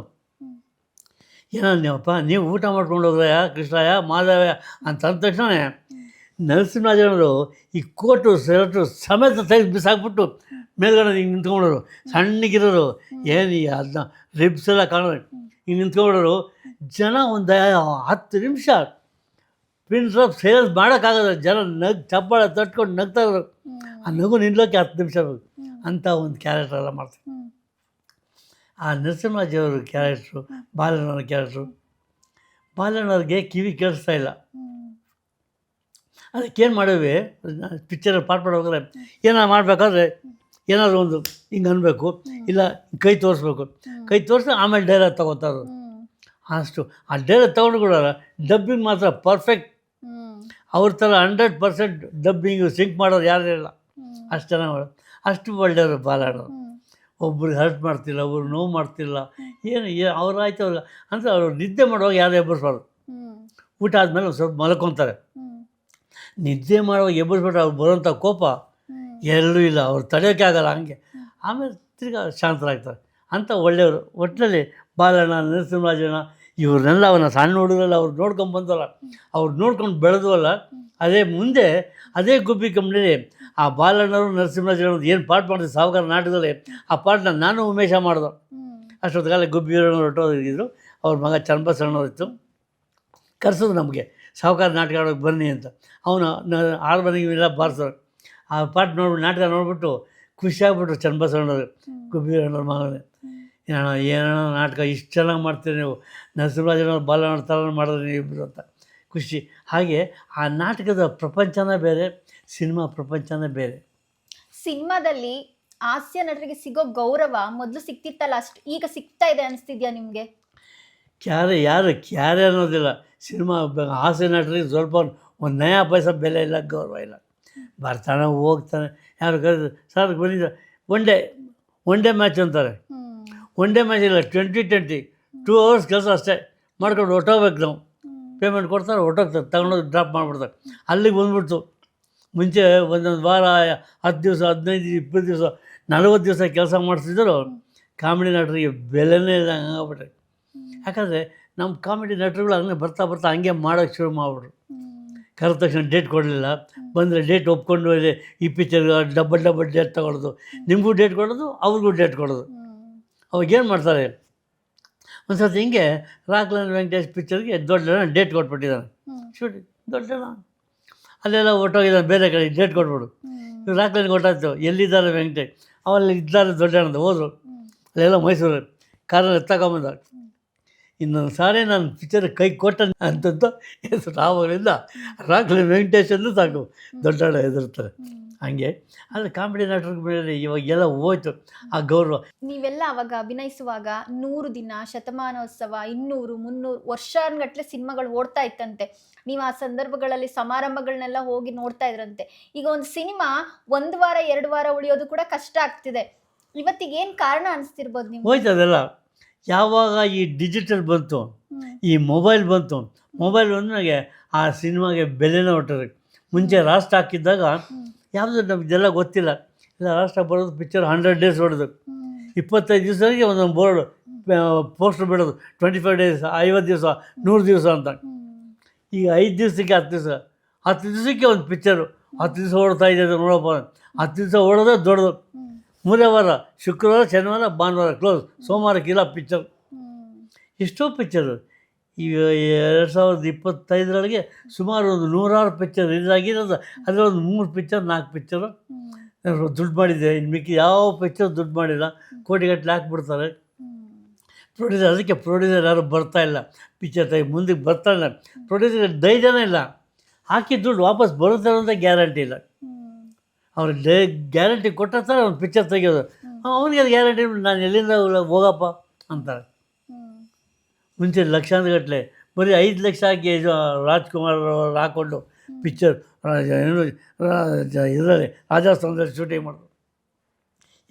ಏನೋ ನೀವಪ್ಪ ನೀವು ಊಟ ಮಾಡ್ಕೊಂಡು ಹೋಗ್ರಯ್ಯ ಕೃಷ್ಣಯ್ಯ ಮಾಧವಯ್ಯ ಅಂತ ಅಂದ ತಕ್ಷಣ ನರಸಿಂಹರಾಜನವರು ಈ ಕೋಟು ಸೆರಟು ಸಮೇತ ತೆಗೆದು ಬಿಸಾಕ್ಬಿಟ್ಟು ಮೇಲ್ಗಡೆ ಹಿಂಗೆ ನಿಂತ್ಕೊಂಡವರು. ಸಣ್ಣಗಿರೋರು, ಏನು ಅದನ್ನ ರಿಬ್ಸ್ ಎಲ್ಲ ಕಾಣೋರು, ಹಿಂಗೆ ನಿಂತ್ಕೊಂಡವರು. ಜನ ಒಂದು 10 ನಿಮಿಷ ಪಿನ್ ಡ್ರಾಪ್ ಸೇಲ್ಸ್ ಮಾಡೋಕ್ಕಾಗಲ್ಲ. ಜನ ಚಪ್ಪಾಳೆ ತಟ್ಕೊಂಡು ನಗ್ತಾಯಿದ್ರು. ಆ ನಗು ನಿಲ್ಲೋಕ್ಕೆ 10 ನಿಮಿಷ ಬೇಕು ಅಂತ ಒಂದು ಕ್ಯಾರೆಕ್ಟರ್ ಎಲ್ಲ ಮಾಡ್ತಾರೆ. ಆ ನರಸಿಂಹರಾಜವ್ರ ಕ್ಯಾರೆಕ್ಟ್ರು, ಬಾಲಣ್ಣವ್ರ ಕ್ಯಾರೆಕ್ಟ್ರು. ಬಾಲಣ್ಣವ್ರಿಗೆ ಕಿವಿ ಕೇಳಿಸ್ತಾ ಇಲ್ಲ. ಅದಕ್ಕೇನು ಮಾಡೇವಿ, ಪಿಕ್ಚರಲ್ಲಿ ಪಾಠ ಮಾಡೋದ್ರೆ ಏನಾರು ಮಾಡಬೇಕಾದ್ರೆ ಏನಾದರೂ ಒಂದು ಹಿಂಗೆ ಅನ್ಬೇಕು, ಇಲ್ಲ ಕೈ ತೋರಿಸ್ಬೇಕು. ಕೈ ತೋರಿಸಿ ಆಮೇಲೆ ಡೈಲಾಗ್ ತೊಗೋತಾರೆ. ಅಷ್ಟು ಆ ಡೈಲಾಗ್ ತೊಗೊಂಡು ಕೂಡ ಡಬ್ಬಿಂಗ್ ಮಾತ್ರ ಪರ್ಫೆಕ್ಟ್. ಅವ್ರ ಥರ 100% ಡಬ್ಬಿಂಗು ಸಿಂಕ್ ಮಾಡೋರು ಯಾರೂ ಇಲ್ಲ. ಅಷ್ಟು ಚೆನ್ನಾಗಿ ಮಾಡೋದು. ಅಷ್ಟು ಒಳ್ಳೆಯವರು ಬಾಲಣ್ಣವರು. ಒಬ್ರಿಗೆ ಹರ್ಟ್ ಮಾಡ್ತಿಲ್ಲ, ಒಬ್ರು ನೋವು ಮಾಡ್ತಿಲ್ಲ. ಏನು ಅವ್ರಾಯ್ತು ಅವ್ರಿಗೆ ಅಂತ. ಅವರು ನಿದ್ದೆ ಮಾಡುವಾಗ ಯಾರು ಎಬ್ಬರಿಸ್ಬಾರ್ದು. ಊಟ ಆದಮೇಲೆ ಒಂದು ಸ್ವಲ್ಪ ಮಲ್ಕೊತಾರೆ. ನಿದ್ದೆ ಮಾಡುವಾಗ ಎಬ್ಬರಿಸ್ಬಿಟ್ರೆ ಅವ್ರು ಬರೋಂಥ ಕೋಪ ಎಲ್ಲೂ ಇಲ್ಲ. ಅವ್ರು ತಡೆಯೋಕ್ಕೆ ಆಗಲ್ಲ. ಹಂಗೆ ಆಮೇಲೆ ತಿರ್ಗಿ ಶಾಂತರಾಗ್ತಾರೆ ಅಂತ ಒಳ್ಳೆಯವರು. ಒಟ್ಟಿನಲ್ಲಿ ಬಾಲಣ್ಣ, ನರಸಿಂಹರಾಜಣ್ಣ ಇವ್ರನ್ನೆಲ್ಲ ಅವನ್ನ ಸಣ್ಣ ಹುಡುಗರೆಲ್ಲ ಅವ್ರು ನೋಡ್ಕೊಂಡು ಬಂದವಲ್ಲ, ಅವ್ರು ನೋಡ್ಕೊಂಡು ಬೆಳೆದವಲ್ಲ. ಅದೇ ಮುಂದೆ ಅದೇ ಗುಬ್ಬಿ ಕಂಪ್ನಿಲಿ ಆ ಬಾಲಣ್ಣವರು ನರಸಿಂಹರಾಜಣ್ಣವ್ರು ಏನು ಪಾಠ ಮಾಡಿದ್ರು ಸಾಹುಕಾರ ನಾಟಕದಲ್ಲಿ, ಆ ಪಾಠನ ನಾನು ಉಮೇಶ ಮಾಡ್ದು. ಅಷ್ಟೊತ್ತಿಗಾಲ ಗುಬ್ಬಿ ಹೊರಟೋಗಿದ್ರು. ಅವ್ರ ಮಗ ಚನ್ನಬಸವಣ್ಣವ್ರಿತ್ತು. ಕರೆಸೋದು ನಮಗೆ ಸಾಹುಕಾರ ನಾಟಕ ಆಡೋಕ್ಕೆ ಬನ್ನಿ ಅಂತ. ಅವನು ಹಾರ್ಮೋನಿಯಂ ಎಲ್ಲ ಬಾರಿಸೋರು. ಆ ಪಾಠ ನೋಡ್ಬಿಟ್ಟು, ನಾಟಕ ನೋಡ್ಬಿಟ್ಟು ಖುಷಿಯಾಗ್ಬಿಟ್ರು ಚನ್ನಬಸವಣ್ಣವ್ರು. ಗುಬ್ಬಿ ಮಗನೇ, ಏನೋ ನಾಟಕ ಇಷ್ಟು ಚೆನ್ನಾಗಿ ಮಾಡ್ತೀರಿ ನೀವು, ನರಸಿಂಹರಾಜನವ್ರು ಬಾಲಣ್ಣ ಥರ ಮಾಡಿದ್ರೆ ನೀವು ಇಬ್ಬರು ಅಂತ ಖುಷಿ. ಹಾಗೆ ಆ ನಾಟಕದ ಪ್ರಪಂಚನೇ ಬೇರೆ, ಸಿನಿಮಾ ಪ್ರಪಂಚನೇ ಬೇರೆ. ಸಿನಿಮಾದಲ್ಲಿ ಹಾಸ್ಯ ನಟರಿಗೆ ಸಿಗೋ ಗೌರವ ಮೊದಲು ಸಿಕ್ತಿತ್ತಲ್ಲ, ಅಷ್ಟು ಈಗ ಸಿಗ್ತಾ ಇದೆ ಅನಿಸ್ತಿದ್ಯಾ ನಿಮಗೆ? ಯಾರು ಕ್ಯಾರೆ ಅನ್ನೋದಿಲ್ಲ. ಸಿನಿಮಾ ಹಾಸ್ಯ ನಟರಿಗೆ ಸ್ವಲ್ಪ ಒಂದು ನಯಾ ಪೈಸಾ ಬೆಲೆ ಇಲ್ಲ, ಗೌರವ ಇಲ್ಲ. ಬರ್ತಾನೆ ಹೋಗ್ತಾನೆ. ಯಾರು ಕರೆದು ಸರ್ ಬಂದಿದ್ದ ಒನ್ ಡೇ ಮ್ಯಾಚ್ ಅಂತಾರೆ. ಒನ್ ಡೇ ಮ್ಯಾಚ್ ಇಲ್ಲ, 20 2 hours ಕೆಲಸ ಅಷ್ಟೇ ಮಾಡ್ಕೊಂಡು ಹೊಟ್ಟೋಗ್ಬೇಕು. ನಾವು ಪೇಮೆಂಟ್ ಕೊಡ್ತಾರೆ, ಹೊಟ್ಟೋಗ್ತಾರೆ, ತಗೊಂಡೋಗಿ ಡ್ರಾಪ್ ಮಾಡಿಬಿಡ್ತಾರೆ. ಅಲ್ಲಿಗೆ ಬಂದ್ಬಿಡ್ತು. ಮುಂಚೆ ಒಂದೊಂದು ವಾರ 10 ದಿವಸ 15 20 ದಿವಸ 40 ದಿವಸ ಕೆಲಸ ಮಾಡಿಸಿದ್ರು. ಕಾಮಿಡಿ ನಟರಿಗೆ ಬೆಲೆನೇ ಇಲ್ಲ, ಹಂಗಾಗ್ಬಿಟ್ರೆ. ಯಾಕಂದರೆ ನಮ್ಮ ಕಾಮಿಡಿ ನಟರುಗಳು ಹಂಗೆ ಬರ್ತಾ ಬರ್ತಾ ಹಂಗೆ ಮಾಡೋಕ್ಕೆ ಶುರು ಮಾಡಿಬಿಟ್ರು. ಕರೆದ ತಕ್ಷಣ ಡೇಟ್ ಕೊಡಲಿಲ್ಲ, ಬಂದರೆ ಡೇಟ್ ಒಪ್ಕೊಂಡು ಈ ಪಿಕ್ಚರ್ಗೆ ಡಬಲ್ ಡೇಟ್ ತೊಗೊಳೋದು. ನಿಮಗೂ ಡೇಟ್ ಕೊಡೋದು, ಅವ್ರಿಗೂ ಡೇಟ್ ಕೊಡೋದು. ಅವಾಗೇನು ಮಾಡ್ತಾರೆ, ಒಂದು ಸರ್ತಿ ಹಿಂಗೆ ರಾಕ್ಲೈನ್ ವೆಂಕಟೇಶ್ ಪಿಕ್ಚರ್ಗೆ ದೊಡ್ಡಣ್ಣ ಡೇಟ್ ಕೊಟ್ಬಿಟ್ಟಿದ್ದಾನೆ. ಶೂಟಿಂಗ್ ದೊಡ್ಡಣ್ಣ ಅಲ್ಲೆಲ್ಲ ಹೊಟ್ಟೋಗಿದ್ದಾನೆ, ಬೇರೆ ಕಡೆ ಡೇಟ್ ಕೊಟ್ಬಿಡು. ಇವ್ರು ರಾಕ್ಲೈನ್ ಕೊಟ್ಟಾಯ್ತು, ಎಲ್ಲಿದ್ದಾರೆ ವೆಂಕಟೇಶ್, ಅವಲ್ಲಿ ಇದ್ದಾರೆ ದೊಡ್ಡಣ್ಣದ. ಹೋದರು ಅಲ್ಲೆಲ್ಲ ಮೈಸೂರು ಕಾರಲ್ಲಿ ಎತ್ತಕೊಂಬಂದ. ಇನ್ನೊಂದು ಸಾರಿ ನಾನು ಪಿಕ್ಚರ್ ಕೈ ಕೊಟ್ಟ ಅಂತಂತ ಹೆಸರು. ಆವಾಗಲಿಂದ ರಾಕ್ಲೈನ್ ವೆಂಕಟೇಶ್ ಅಂದ್ರೆ ಸಾಕು, ದೊಡ್ಡಣ್ಣ ಹೆದರ್ತಾರೆ. ಹಂಗೆ. ಆದರೆ ಕಾಮಿಡಿ ನಟರ ಮೇಲೆ ಇವಾಗೆಲ್ಲ ಹೋಯ್ತು ಆ ಗೌರವ. ನೀವೆಲ್ಲ ಅವಾಗ ಅಭಿನಯಿಸುವಾಗ 100 ದಿನ, ಶತಮಾನೋತ್ಸವ, 200, 300 ವರ್ಷಾನ್ಗಟ್ಲೆ ಸಿನಿಮಾಗಳು ಓಡ್ತಾ ಇತ್ತಂತೆ. ನೀವು ಆ ಸಂದರ್ಭಗಳಲ್ಲಿ ಸಮಾರಂಭಗಳನ್ನೆಲ್ಲ ಹೋಗಿ ನೋಡ್ತಾ ಇದ್ರಂತೆ. ಈಗ ಒಂದು ಸಿನಿಮಾ 1 ವಾರ 2 ವಾರ ಉಳಿಯೋದು ಕೂಡ ಕಷ್ಟ ಆಗ್ತಿದೆ. ಇವತ್ತಿಗೆ ಏನು ಕಾರಣ ಅನಿಸ್ತಿರ್ಬೋದು ನಿಮ್ಗೆ? ಹೋಯ್ತು ಅದೆಲ್ಲ. ಯಾವಾಗ ಈ ಡಿಜಿಟಲ್ ಬಂತು, ಈ ಮೊಬೈಲ್ ಬಂತು, ಮೊಬೈಲ್ ಬಂದಾಗ ಆ ಸಿನಿಮಾಗೆ ಬೆಲೆನೇ ಹೊಟ್ಟರೆ. ಮುಂಚೆ ರಾಷ್ಟ್ರ ಹಾಕಿದ್ದಾಗ ಯಾವುದು ನಮಗೆಲ್ಲ ಗೊತ್ತಿಲ್ಲ. ಇಲ್ಲ ರಾಷ್ಟ್ರ ಬರೋದು ಪಿಕ್ಚರ್ 100 ಡೇಸ್ ಹೊಡೋದು, 25 ದಿವಸಕ್ಕೆ ಒಂದೊಂದು ಬೋರ್ಡು ಪೋಸ್ಟರ್ ಬಿಡೋದು, 25 ಡೇಸ್, 50 ದಿವಸ, 100 ದಿವಸ ಅಂತ. ಈಗ 5 ದಿವಸಕ್ಕೆ 10 ದಿವಸ, 10 ದಿವಸಕ್ಕೆ ಒಂದು ಪಿಕ್ಚರು. 10 ದಿವಸ ಓಡ್ತಾ ಇದೆ ಅದು ನೋಡಪ್ಪ. 10 ದಿವಸ ಓಡೋದೇ ದೊಡ್ಡದು. 3 ವಾರ, ಶುಕ್ರವಾರ, ಶನಿವಾರ, ಭಾನುವಾರ ಕ್ಲೋಸ್, ಸೋಮವಾರಕ್ಕಿಲ್ಲ ಪಿಕ್ಚರ್. ಎಷ್ಟೋ ಪಿಕ್ಚರು. ಈಗ 2025 ಸುಮಾರು ಒಂದು 100 ಪಿಕ್ಚರ್ ಇದಾಗಿರೋದು. ಅದರೊಂದು 3 ಪಿಕ್ಚರ್ 4 ಪಿಕ್ಚರು ದುಡ್ಡು ಮಾಡಿದೆ. ಇನ್ನು ಮಿಕ್ಕಿ ಯಾವ ಪಿಕ್ಚರ್ ದುಡ್ಡು ಮಾಡಿಲ್ಲ. ಕೋಟಿಗಟ್ಟಲೆ ಹಾಕ್ಬಿಡ್ತಾರೆ ಪ್ರೊಡ್ಯೂಸರ್. ಅದಕ್ಕೆ ಪ್ರೊಡ್ಯೂಸರ್ ಯಾರು ಬರ್ತಾಯಿಲ್ಲ ಪಿಕ್ಚರ್ ತೆಗೆ ಮುಂದಕ್ಕೆ ಬರ್ತಾಯಿಲ್ಲ. ಪ್ರೊಡ್ಯೂಸರ್ ಧೈರ್ಯನೇ ಇಲ್ಲ. ಹಾಕಿ ದುಡ್ಡು ವಾಪಸ್ ಬರುತ್ತೆ ಅಂತ ಗ್ಯಾರಂಟಿ ಇಲ್ಲ. ಅವ್ರು ಗ್ಯಾರಂಟಿ ಕೊಟ್ಟಿರ್ತಾರೆ ಅವ್ನು ಪಿಕ್ಚರ್ ತೆಗೆಯೋದು. ಅವನಿಗೆ ಅದು ಗ್ಯಾರಂಟಿ ನಾನು ಎಲ್ಲಿಂದ ಹೋಗಪ್ಪ ಅಂತಾರೆ. ಮುಂಚೆ ಲಕ್ಷಾಂತರಗಟ್ಟಲೆ ಬರೀ 5 ಲಕ್ಷ ಹಾಕಿ ರಾಜ್ಕುಮಾರ್ ಅವರು ಹಾಕ್ಕೊಂಡು ಪಿಕ್ಚರ್ ಇದರಲ್ಲಿ ರಾಜಸ್ಥಾನದಲ್ಲಿ ಶೂಟಿಂಗ್ ಮಾಡೋದು.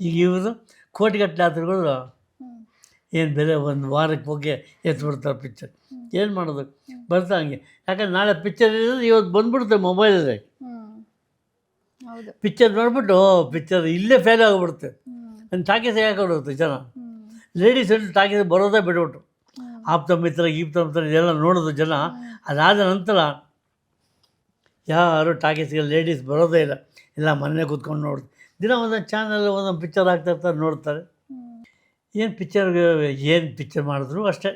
ಈಗ ಇವರು ಕೋಟಿಗಟ್ಟಲೆ ಆತರುಗಳು ಏನು ಬೆಲೆ, ಒಂದು ವಾರಕ್ಕೆ ಹೋಗಿ ಎತ್ಬಿಡ್ತಾರೆ ಪಿಕ್ಚರ್. ಏನು ಮಾಡೋದು? ಬರ್ತಾ ಹಂಗೆ. ಯಾಕಂದ್ರೆ ನಾಳೆ ಪಿಕ್ಚರ್ ಇರೋದು ಇವತ್ತು ಬಂದ್ಬಿಡುತ್ತೆ ಮೊಬೈಲಲ್ಲಿ. ಪಿಕ್ಚರ್ ನೋಡ್ಬಿಟ್ಟು ಪಿಕ್ಚರ್ ಇಲ್ಲೇ ಫೇಲ್ ಆಗಿಬಿಡುತ್ತೆ. ನನ್ನ ಟಾಕೀಸ್ ಹಾಕೊಂಡ್ಬಿಡುತ್ತೆ ಜನ. ಲೇಡೀಸ್ ಎಲ್ಲ ಟಾಕೀಸ್ ಬರೋದೇ ಬಿಟ್ಬಿಟ್ರು. ಆಪ್ತ ಮಿತ್ರ ಇದೆಲ್ಲ ನೋಡೋದು ಜನ. ಅದಾದ ನಂತರ ಯಾರು ಟಾಕೀಸ್ಗೆ ಲೇಡೀಸ್ ಬರೋದೇ ಇಲ್ಲ. ಎಲ್ಲ ಮನೆ ಕೂತ್ಕೊಂಡು ನೋಡ್ದು ದಿನ ಒಂದೊಂದು ಚಾನಲ್ ಒಂದೊಂದು ಪಿಕ್ಚರ್ ಆಗ್ತಾಯಿರ್ತಾರೆ, ನೋಡ್ತಾರೆ. ಏನು ಪಿಕ್ಚರ್ ಮಾಡಿದ್ರು ಅಷ್ಟೇ.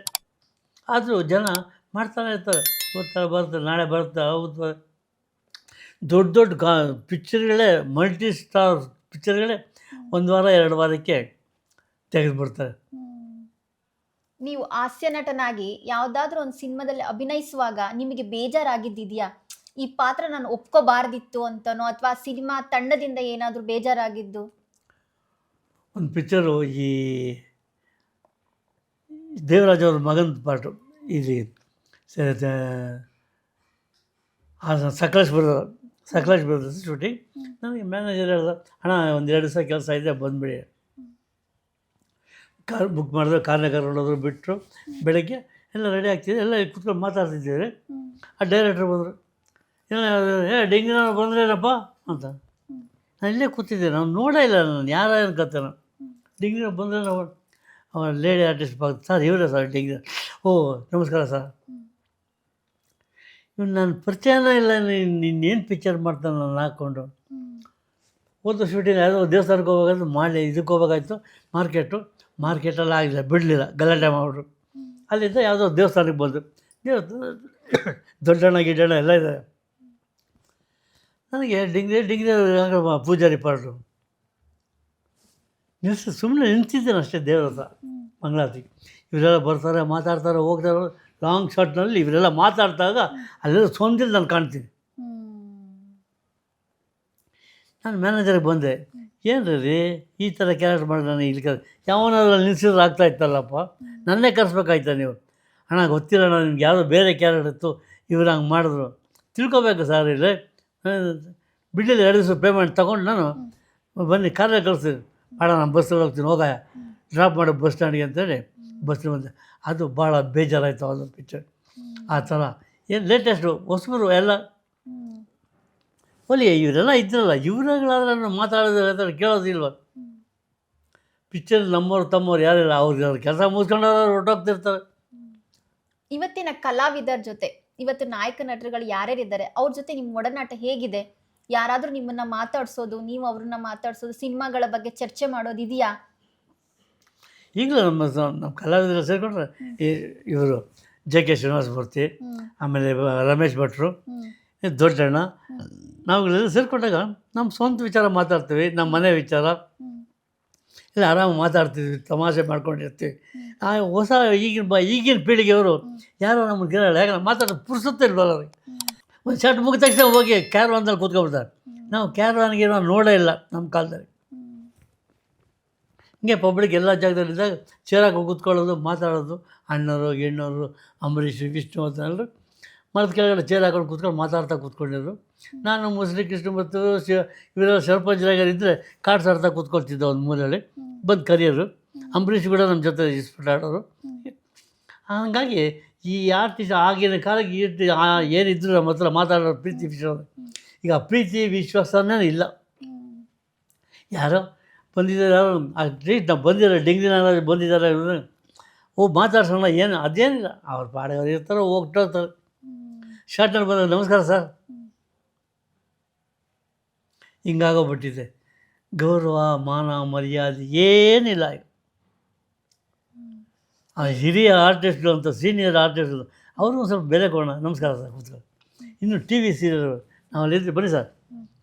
ಆದರೂ ಜನ ಮಾಡ್ತಾನೆ ಇರ್ತಾರೆ. ಬರ್ತಾರೆ ನಾಳೆ ಬರುತ್ತೆ ಹೌದು. ದೊಡ್ಡ ದೊಡ್ಡ ಪಿಕ್ಚರ್ಗಳೇ, ಮಲ್ಟಿ ಸ್ಟಾರ್ ಪಿಕ್ಚರ್ಗಳೇ 1 ವಾರ 2 ವಾರಕ್ಕೆ ತೆಗೆದುಬಿಡ್ತಾರೆ. ನೀವು ಹಾಸ್ಯ ನಟನಾಗಿ ಯಾವುದಾದ್ರೂ ಒಂದು ಸಿನಿಮಾದಲ್ಲಿ ಅಭಿನಯಿಸುವಾಗ ನಿಮಗೆ ಬೇಜಾರಾಗಿದ್ದಿದೆಯಾ? ಈ ಪಾತ್ರ ನಾನು ಒಪ್ಕೋಬಾರ್ದಿತ್ತು ಅಂತನೋ, ಅಥವಾ ಸಿನಿಮಾ ತಂಡದಿಂದ ಏನಾದರೂ ಬೇಜಾರಾಗಿದ್ದು? ಒಂದು ಪಿಕ್ಚರು ಈ ದೇವರಾಜ್ ಅವ್ರ ಮಗನ ಪಾಟು ಇಲ್ಲಿ ಸಕಲೇಶ್ಪುರದ ಶೂಟಿಂಗ್. ನನಗೆ ಮ್ಯಾನೇಜರ್ ಹೇಳ್ದ, ಅಣ್ಣ 1-2 ದಿವಸ ಕೆಲಸ ಇದೆ ಬಂದುಬಿಡಿ. ಕಾರ್ ಬುಕ್ ಮಾಡಿದ್ರೆ ಕಾರ್ನೇ ಕರ್ಕೊಂಡೋದ್ರು. ಬಿಟ್ಟರು. ಬೆಳಗ್ಗೆ ಎಲ್ಲ ರೆಡಿ ಆಗ್ತಿದೆ, ಎಲ್ಲ ಕುತ್ಕೊಂಡು ಮಾತಾಡ್ತಿದ್ದೀವಿ. ಆ ಡೈರೆಕ್ಟ್ರ್ ಬಂದರು. ಡೆಂಗಿನ ಬಂದ್ರೇನಪ್ಪ ಅಂತ. ನಾನು ಇಲ್ಲೇ ಕೂತಿದ್ದೆ, ನಾವು ನೋಡೇ ಇಲ್ಲ. ನಾನು ಯಾರು ಅನ್ಕೋತೆ ನಾನು. ಡೆಂಗಿನ ಬಂದರೆ ನಾವು ಅವನ ಲೇಡಿ ಆರ್ಟಿಸ್ಟ್ ಬಾಗ್ದು, ಸರ್ ಇವರೇ ಸರ್ ಡೆಂಗಿನ. ಓ ನಮಸ್ಕಾರ ಸರ್. ಇವ್ನು ನನ್ನ ಪರಿಚಯನೇ ಇಲ್ಲ. ನೀನೇನು ಪಿಕ್ಚರ್ ಮಾಡ್ತಾನೆ ನಾನು ಹಾಕ್ಕೊಂಡು. ಹೋದ ಶೂಟಿಂಗ್ ಯಾವುದೋ ದೇವಸ್ಥಾನಕ್ಕೆ ಹೋಗ್ಬೇಕಾದ್ರೆ ಮಾಡಿ ಇದಕ್ಕೆ ಹೋಗ್ಬೇಕಾಯ್ತು, ಮಾರ್ಕೆಟಲ್ಲಿ ಆಗಲಿಲ್ಲ, ಬಿಡಲಿಲ್ಲ, ಗಲಾಟೆ ಮಾಡಿಬಿಟ್ರು. ಅಲ್ಲಿಂದ ಯಾವುದೋ ದೇವಸ್ಥಾನಕ್ಕೆ ಬಂದು ದೊಡ್ಡಣ್ಣ ಗಿಡ್ಡಣ್ಣ ಎಲ್ಲ ಇದ್ದಾರೆ. ನನಗೆ ಡಿಂಗ್ರಿ ಪೂಜಾರಿ ಪಾಡ್ರು ಸುಮ್ಮನೆ ನಿಂತಿದ್ದೇನೆ ಅಷ್ಟೇ. ದೇವ್ರ ಹತ್ರ ಮಂಗಳಾರತಿ ಇವರೆಲ್ಲ ಬರ್ತಾರೆ, ಮಾತಾಡ್ತಾರೆ, ಹೋಗ್ತಾರೆ. ಲಾಂಗ್ ಶಾಟ್ನಲ್ಲಿ ಇವರೆಲ್ಲ ಮಾತಾಡ್ತಾಗ ಅಲ್ಲೆಲ್ಲ ಸೊಂದಿಲ್ಲ ನಾನು ಕಾಣ್ತೀನಿ. ನಾನು ಮ್ಯಾನೇಜರ್ಗೆ ಬಂದೆ, ಏನು ರೀ ಈ ಥರ ಕ್ಯಾರೆಕ್ಟರ್ ಮಾಡಿ ನಾನು ಇಲ್ಲಿ ಯಾವನಾದ್ರೂ ನಿಲ್ಸಿದ್ರೆ ಆಗ್ತಾಯಿತ್ತಲ್ಲಪ್ಪ, ನನ್ನೇ ಕರೆಸ್ಬೇಕಾಯ್ತಾ ನೀವು? ಅಣ್ಣ ಗೊತ್ತಿಲ್ಲ ಅಣ್ಣ, ನಿಮ್ಗೆ ಯಾವುದೋ ಬೇರೆ ಕ್ಯಾರೆಕ್ಟರ್ ಇತ್ತು, ಇವ್ರು ಹಂಗೆ ಮಾಡಿದ್ರು. ತಿಳ್ಕೊಬೇಕು ಸರ್. ಇಲ್ಲಿ ಬಿಡಲಿಲ್ಲ 2 ದಿವಸ ಪೇಮೆಂಟ್ ತೊಗೊಂಡು ನಾನು ಬನ್ನಿ ಕಾರೇ ಕಳಿಸ್ತೀನಿ. ಬೇಡ ನಾನು ಬಸ್ಸಲ್ಲಿ ಹೋಗ್ತೀನಿ, ಹೋಗಾಯ ಡ್ರಾಪ್ ಮಾಡಿ ಬಸ್ ಸ್ಟ್ಯಾಂಡಿಗೆ ಅಂತೇಳಿ ಬಸ್ಸಿಗೆ ಬಂದೆ. ಅದು ಭಾಳ ಬೇಜಾರಾಯಿತು ಅದು ಪಿಕ್ಚರ್. ಆ ಥರ ಏನು ಲೇಟೆಸ್ಟು ಹೊಸಬರು ಎಲ್ಲ ಒಲಿ ಇವರೆಲ್ಲ ಇದ್ರಲ್ಲ, ಇವರುಗಳಾದ್ರೆ ನಾನು ಮಾತಾಡೋದು ಕೇಳೋದಿಲ್ವ? ಪಿಕ್ಚರ್ ನಮ್ಮವ್ರು ತಮ್ಮವ್ರು ಯಾರಿಲ್ಲ, ಅವ್ರು ಕೆಲಸ ಮುಗಿಸ್ಕೊಂಡು ಹೊರಟೋಗ್ತಿರ್ತಾರೆ. ಇವತ್ತಿನ ಕಲಾವಿದರ ಜೊತೆ, ಇವತ್ತು ನಾಯಕ ನಟರುಗಳು ಯಾರ್ಯಾರಿದ್ದಾರೆ ಅವ್ರ ಜೊತೆ ನಿಮ್ಮ ಒಡನಾಟ ಹೇಗಿದೆ? ಯಾರಾದರೂ ನಿಮ್ಮನ್ನು ಮಾತಾಡ್ಸೋದು, ನೀವು ಅವ್ರನ್ನ ಮಾತಾಡ್ಸೋದು, ಸಿನಿಮಾಗಳ ಬಗ್ಗೆ ಚರ್ಚೆ ಮಾಡೋದು ಇದೆಯಾ? ಈಗಲೂ ನಮ್ಮ ಕಲಾವಿದರು ಸೇರಿಕೊಂಡ್ರೆ ಇವರು JK ಶ್ರೀನಿವಾಸ ಮೂರ್ತಿ, ಆಮೇಲೆ ರಮೇಶ್ ಭಟ್ರು, ದೊಡ್ಡಣ್ಣ, ನಾವುಗಳೆಲ್ಲ ಸೇರಿಕೊಂಡಾಗ ನಮ್ಮ ಸ್ವಂತ ವಿಚಾರ ಮಾತಾಡ್ತೀವಿ, ನಮ್ಮ ಮನೆ ವಿಚಾರ ಇಲ್ಲ ಆರಾಮ ಮಾತಾಡ್ತೀವಿ, ತಮಾಷೆ ಮಾಡ್ಕೊಂಡಿರ್ತೀವಿ. ಹೊಸ ಈಗಿನ ಪೀಳಿಗೆಯವರು ಯಾರೋ ನಮ್ಗೆ ಕೇಳಲ್ಲ. ಯಾಕಂದ್ರೆ ಮಾತಾಡೋದು ಪುರ್ಸುತ್ತೆ ಇಲ್ವಲ್ಲ ಅವ್ರಿಗೆ. ಒಂದು ಶಾಟ್ ಮುಗಿದ ತಕ್ಷಣ ಹೋಗಿ ಕ್ಯಾರವಾನ್ದಲ್ಲಿ ಕೂತ್ಕೊಬಿಡ್ತಾರೆ. ನಾವು ಕ್ಯಾರವಾನ್ಗೆ ನಾವು ನೋಡೇ ಇಲ್ಲ ನಮ್ಮ ಕಾಲದಲ್ಲಿ. ಹಿಂಗೆ ಪಬ್ಲಿಕ್ ಎಲ್ಲ ಜಾಗದಲ್ಲಿದ್ದಾಗ ಚೇರಾಗಿ ಕೂತ್ಕೊಳ್ಳೋದು, ಮಾತಾಡೋದು, ಅಣ್ಣವರು ಗಿಣ್ಣವರು ಅಂಬರೀಷ್ ವಿಷ್ಣು ಅಂತ ಎಲ್ಲರು ಮರದ ಕೆಳಗಡೆ ಚೇರ್ ಹಾಕೊಂಡು ಕೂತ್ಕೊಂಡು ಮಾತಾಡ್ತಾ ಕೂತ್ಕೊಂಡಿದ್ರು. ನಾನು ಮುಸ್ಲಿ ಕೃಷ್ಣ ಮತ್ತು ಇವರೆಲ್ಲ ಸರ್ಪಂಚರಾಗಿದ್ದರೆ ಕಾಡ್ಸಾಡ್ತಾ ಕೂತ್ಕೊಳ್ತಿದ್ದೆ ಒಂದು ಮೂಲೆಯಲ್ಲಿ, ಬಂದು ಕರೆಯೋರು. ಅಂಬರೀಷ್ ಕೂಡ ನಮ್ಮ ಜೊತೆ ಇಸ್ಪಿಟ್ ಆಡೋರು. ಹಾಗಾಗಿ ಈ ಆರ್ಟಿಸ್ಟ್ ಆಗಿನ ಕಾಲಕ್ಕೆ ಏನಿದ್ರು ನಮ್ಮ ಹತ್ರ ಮಾತಾಡೋರು ಪ್ರೀತಿ ವಿಶ್ವಾಸ. ಈಗ ಪ್ರೀತಿ ವಿಶ್ವಾಸನೇ ಇಲ್ಲ. ಯಾರೋ ಬಂದಿದ್ದಾರೆ, ಯಾರೋ ಅಟ್ಲೀಸ್ಟ್ ನಾವು ಬಂದಿದ್ದಾರೆ ಡಿಂಗ್ರಿ ಬಂದಿದ್ದಾರೆ ಮಾತಾಡ್ಸೋಣ, ಏನು ಅದೇನಿಲ್ಲ, ಅವ್ರ ಪಾಡಿಗೆ ಇರ್ತಾರೆ, ಹೋಗ್ತಾರೆ. ಶಾರ್ಟ್ನಲ್ಲಿ ಬಂದಾಗ ನಮಸ್ಕಾರ ಸರ್, ಹಿಂಗಾಗೋಗ್ಬಿಟ್ಟಿದೆ. ಗೌರವ ಮಾನ ಮರ್ಯಾದೆ ಏನಿಲ್ಲ. ಆ ಹಿರಿಯ ಆರ್ಟಿಸ್ಟ್ಗಳು ಅಂತ ಸೀನಿಯರ್ ಆರ್ಟಿಸ್ಟ್ಗಳು ಅವ್ರಿಗೂ ಸ್ವಲ್ಪ ಬೆಲೆ ಕೊಡೋಣ, ನಮಸ್ಕಾರ ಸರ್ ಕೂತ್ಕೊಳ್ಳಿ. ಇನ್ನು ಟಿ ವಿ ಸೀರಿಯಲ್ ನಾವು ಅಲ್ಲಿದ್ದರೆ ಬನ್ನಿ ಸರ್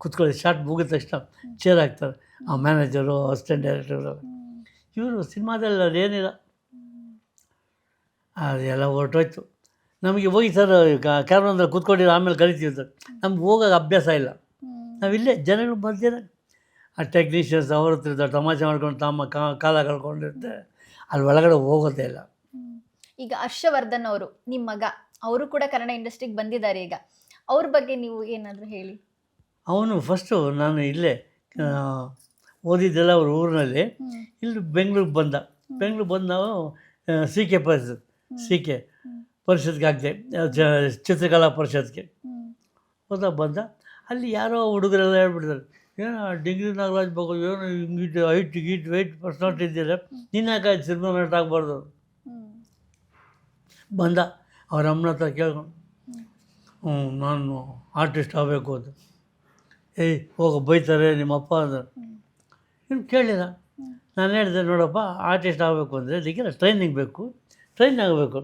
ಕೂತ್ಕೊಳ್ಳಿ, ಶಾರ್ಟ್ ಮುಗಿದ ತಕ್ಷಣ ಚೇರ್ ಹಾಕ್ತಾರೆ ಆ ಮ್ಯಾನೇಜರು, ಅಸಿಸ್ಟೆಂಟ್ ಡೈರೆಕ್ಟರು. ಇವರು ಸಿನಿಮಾದಲ್ಲಿ ಅದೇನಿಲ್ಲ, ಅದೆಲ್ಲ ಹೊರಟೋಯ್ತು. ನಮಗೆ ಹೋಗಿ ಸರ್ ಕ್ಯಾರವಾನ್ದಲ್ಲಿ ಕೂತ್ಕೊಂಡಿರೋ ಆಮೇಲೆ ಕರಿತೀವಿ ಸರ್, ನಮ್ಗೆ ಹೋಗೋಕೆ ಅಭ್ಯಾಸ ಇಲ್ಲ. ನಾವಿಲ್ಲೇ ಜನಗಳು ಮಧ್ಯೆ ಆ ಟೆಕ್ನಿಷಿಯನ್ಸ್ ಅವ್ರ ಹತ್ರ ತಮಾಷೆ ಮಾಡ್ಕೊಂಡು ತಮ್ಮ ಕಾಲ ಕಳ್ಕೊಂಡಿರುತ್ತೆ, ಅಲ್ಲಿ ಒಳಗಡೆ ಹೋಗೋದೇ ಇಲ್ಲ. ಈಗ ಹರ್ಷವರ್ಧನ್ ಅವರು ನಿಮ್ಮ ಮಗ, ಅವರು ಕೂಡ ಕನ್ನಡ ಇಂಡಸ್ಟ್ರಿಗೆ ಬಂದಿದ್ದಾರೆ. ಈಗ ಅವ್ರ ಬಗ್ಗೆ ನೀವು ಏನಾದರೂ ಹೇಳಿ. ಅವನು ಫಸ್ಟು ನಾನು ಇಲ್ಲೇ ಓದಿದ್ದೆಲ್ಲ ಅವ್ರ ಊರಿನಲ್ಲಿ, ಇಲ್ಲಿ ಬೆಂಗಳೂರಿಗೆ ಬಂದ. ಬೆಂಗಳೂರಿಗೆ ಬಂದು ನಾವು ಸಿ ಕೆ ಪರಿಷತ್ಗೆ ಹಾಕಿದೆ, ಚಿತ್ರಕಲಾ ಪರಿಷತ್ಗೆ ಬಂದ. ಅಲ್ಲಿ ಯಾರೋ ಹುಡುಗರೆಲ್ಲ ಹೇಳ್ಬಿಡ್ತಾರೆ, ಏನೋ ಡಿಂಗ್ರಿ ನಾಗರಾಜ್ ಬಗ್ಗೆ ಏನೋ ಹಿಂಗಿಟ್ಟು ಹೈಟ್ ವೆಯ್ಟ್ ಪರ್ಸನಾಲಿಟಿ ಇದ್ದಿಲ್ಲ, ನೀನು ಯಾಕೆ ಸಿನಿಮಾ ನಟ ಆಗಬಾರ್ದು. ಬಂದ ಅವ್ರ ಅಮ್ಮನ ಹತ್ರ ಕೇಳ್ಕೊಂಡು, ನಾನು ಆರ್ಟಿಸ್ಟ್ ಆಗಬೇಕು ಅಂತ. ಹೋಗೋ ಬೈತಾರೆ ನಿಮ್ಮಪ್ಪ ಅಂದ್ರೆ. ಇನ್ನು ಕೇಳಿಲ್ಲ. ನಾನು ಹೇಳಿದೆ, ನೋಡಪ್ಪ ಆರ್ಟಿಸ್ಟ್ ಆಗಬೇಕು ಅಂದರೆ ಅದಕ್ಕೆಲ್ಲ ಟ್ರೈನಿಂಗ್ ಬೇಕು, ಟ್ರೈನ್ ಆಗಬೇಕು.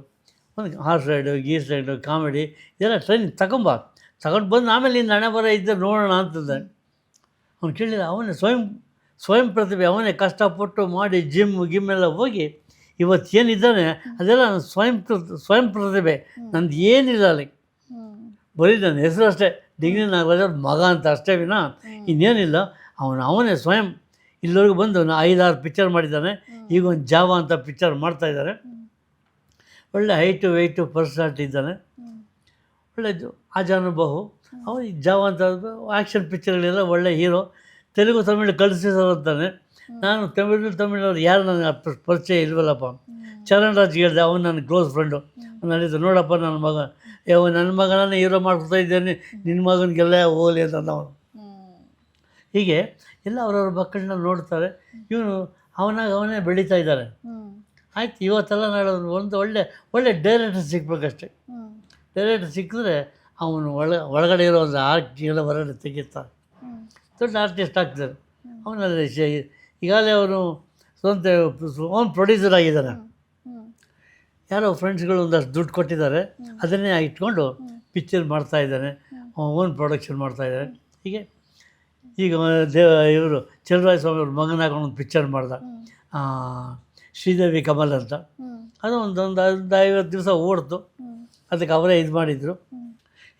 ಒಂದು ಹಾರ್ಸ್ ರೈಡು, ಗೀಸ್ ರೈಡು, ಕಾಮಿಡಿ ಇದೆಲ್ಲ ಟ್ರೈನಿಂಗ್ ತಗೊಂಡು ಬಂದು ಆಮೇಲೆ ನಿನ್ನ ಹಣೆ ಬರ ಇದ್ದರೆ ನೋಡೋಣ ಅಂತಂದೆ. ಅವ್ನು ಕೇಳಿಲ್ಲ. ಅವನೇ ಸ್ವಯಂ ಪ್ರತಿಭೆ, ಅವನೇ ಕಷ್ಟಪಟ್ಟು ಮಾಡಿ ಜಿಮ್ ಎಲ್ಲ ಹೋಗಿ ಇವತ್ತೇನಿದ್ದಾನೆ ಅದೆಲ್ಲ ಸ್ವಯಂ ಪ್ರತಿಭೆ. ನಂದು ಏನಿಲ್ಲ ಅಲ್ಲಿ, ಬರೀ ನನ್ನ ಹೆಸರು ಅಷ್ಟೇ, ಡಿಂಗ್ರಿ ನಾಗರಾಜ್ ಅವ್ರ ಮಗ ಅಂತ ಅಷ್ಟೇ ವಿನ ಇನ್ನೇನಿಲ್ಲ. ಅವನೇ ಸ್ವಯಂ ಇಲ್ಲಿವರೆಗೂ ಬಂದು 5-6 ಪಿಕ್ಚರ್ ಮಾಡಿದ್ದಾನೆ. ಈಗ ಒಂದು ಜಾವ ಅಂತ ಪಿಕ್ಚರ್ ಮಾಡ್ತಾಯಿದ್ದಾರೆ. ಒಳ್ಳೆ ಹೈಟು ವೆಯ್ಟು ಪರ್ಸನಾಲಿಟಿ ಇದ್ದಾನೆ, ಒಳ್ಳೆಯದು ಆಜಾನುಬಾಹು. ಅವನು ಜಾವ ಅಂತ ಆ್ಯಕ್ಷನ್ ಪಿಕ್ಚರ್ಗಳೆಲ್ಲ ಒಳ್ಳೆ ಹೀರೋ. ತೆಲುಗು ತಮಿಳು ಕಳಿಸಿದಾರಂತಾನೆ. ನಾನು ತಮಿಳವ್ರು ಯಾರು ನನಗೆ ಪರಿಚಯ ಇಲ್ವಲ್ಲಪ್ಪ. ಚರಣ್ ರಾಜ್ ಹೇಳಿದೆ, ಅವನು ನನ್ನ ಕ್ಲೋಸ್ ಫ್ರೆಂಡು. ನಾನು ನೋಡಪ್ಪ ನನ್ನ ಮಗ, ನನ್ನ ಮಗನೇ ಹೀರೋ ಮಾಡ್ಕೊತಾ ಇದ್ದೇನೆ, ನಿನ್ನ ಮಗನಿಗೆಲ್ಲ ಹೋಗಲಿ ಅಂತ ಅವನು. ಹೀಗೆ ಎಲ್ಲ ಅವ್ರವ್ರ ಮಕ್ಕಳನ್ನ ನೋಡ್ತಾರೆ. ಇವನು ಅವನೇ ಬೆಳೀತಾ ಇದ್ದಾರೆ. ಆಯ್ತು, ಇವತ್ತೆಲ್ಲ ನಾಳೆ ಒಂದು ಒಳ್ಳೆ ಡೈರೆಕ್ಟರ್ ಸಿಗ್ಬೇಕಷ್ಟೆ. ಡೈರೆಕ್ಟರ್ ಸಿಕ್ಕಿದ್ರೆ ಅವನು ಒಳಗಡೆ ಇರೋ ಒಂದು ಆರ್ಟ್ ಎಲ್ಲ ಹೊರಗಡೆ ತೆಗಿತಾರೆ, ದೊಡ್ಡ ಆರ್ಟಿಸ್ಟ್ ಆಗ್ತಾರೆ. ಅವನಲ್ಲಿ ಈಗಾಗಲೇ ಅವನು ಓನ್ ಪ್ರೊಡ್ಯೂಸರ್ ಆಗಿದ್ದಾನೆ. ಯಾರೋ ಫ್ರೆಂಡ್ಸ್ಗಳು ಒಂದಷ್ಟು ದುಡ್ಡು ಕೊಟ್ಟಿದ್ದಾರೆ, ಅದನ್ನೇ ಇಟ್ಕೊಂಡು ಪಿಕ್ಚರ್ ಮಾಡ್ತಾಯಿದ್ದಾನೆ, ಓನ್ ಪ್ರೊಡಕ್ಷನ್ ಮಾಡ್ತಾಯಿದ್ದಾರೆ. ಹೀಗೆ ಈಗ ಇವರು ಚಲುವರಾಯ ಸ್ವಾಮಿ ಅವ್ರ ಮಗನಾಗ ಒಂದು ಪಿಕ್ಚರ್ ಮಾಡ್ದ, ಶ್ರೀದೇವಿ ಕಮಲ್ ಅಂತ. ಅದು ಒಂದು 50 ದಿವಸ ಓಡ್ತು, ಅದಕ್ಕೆ ಅವರೇ ಇದು ಮಾಡಿದರು.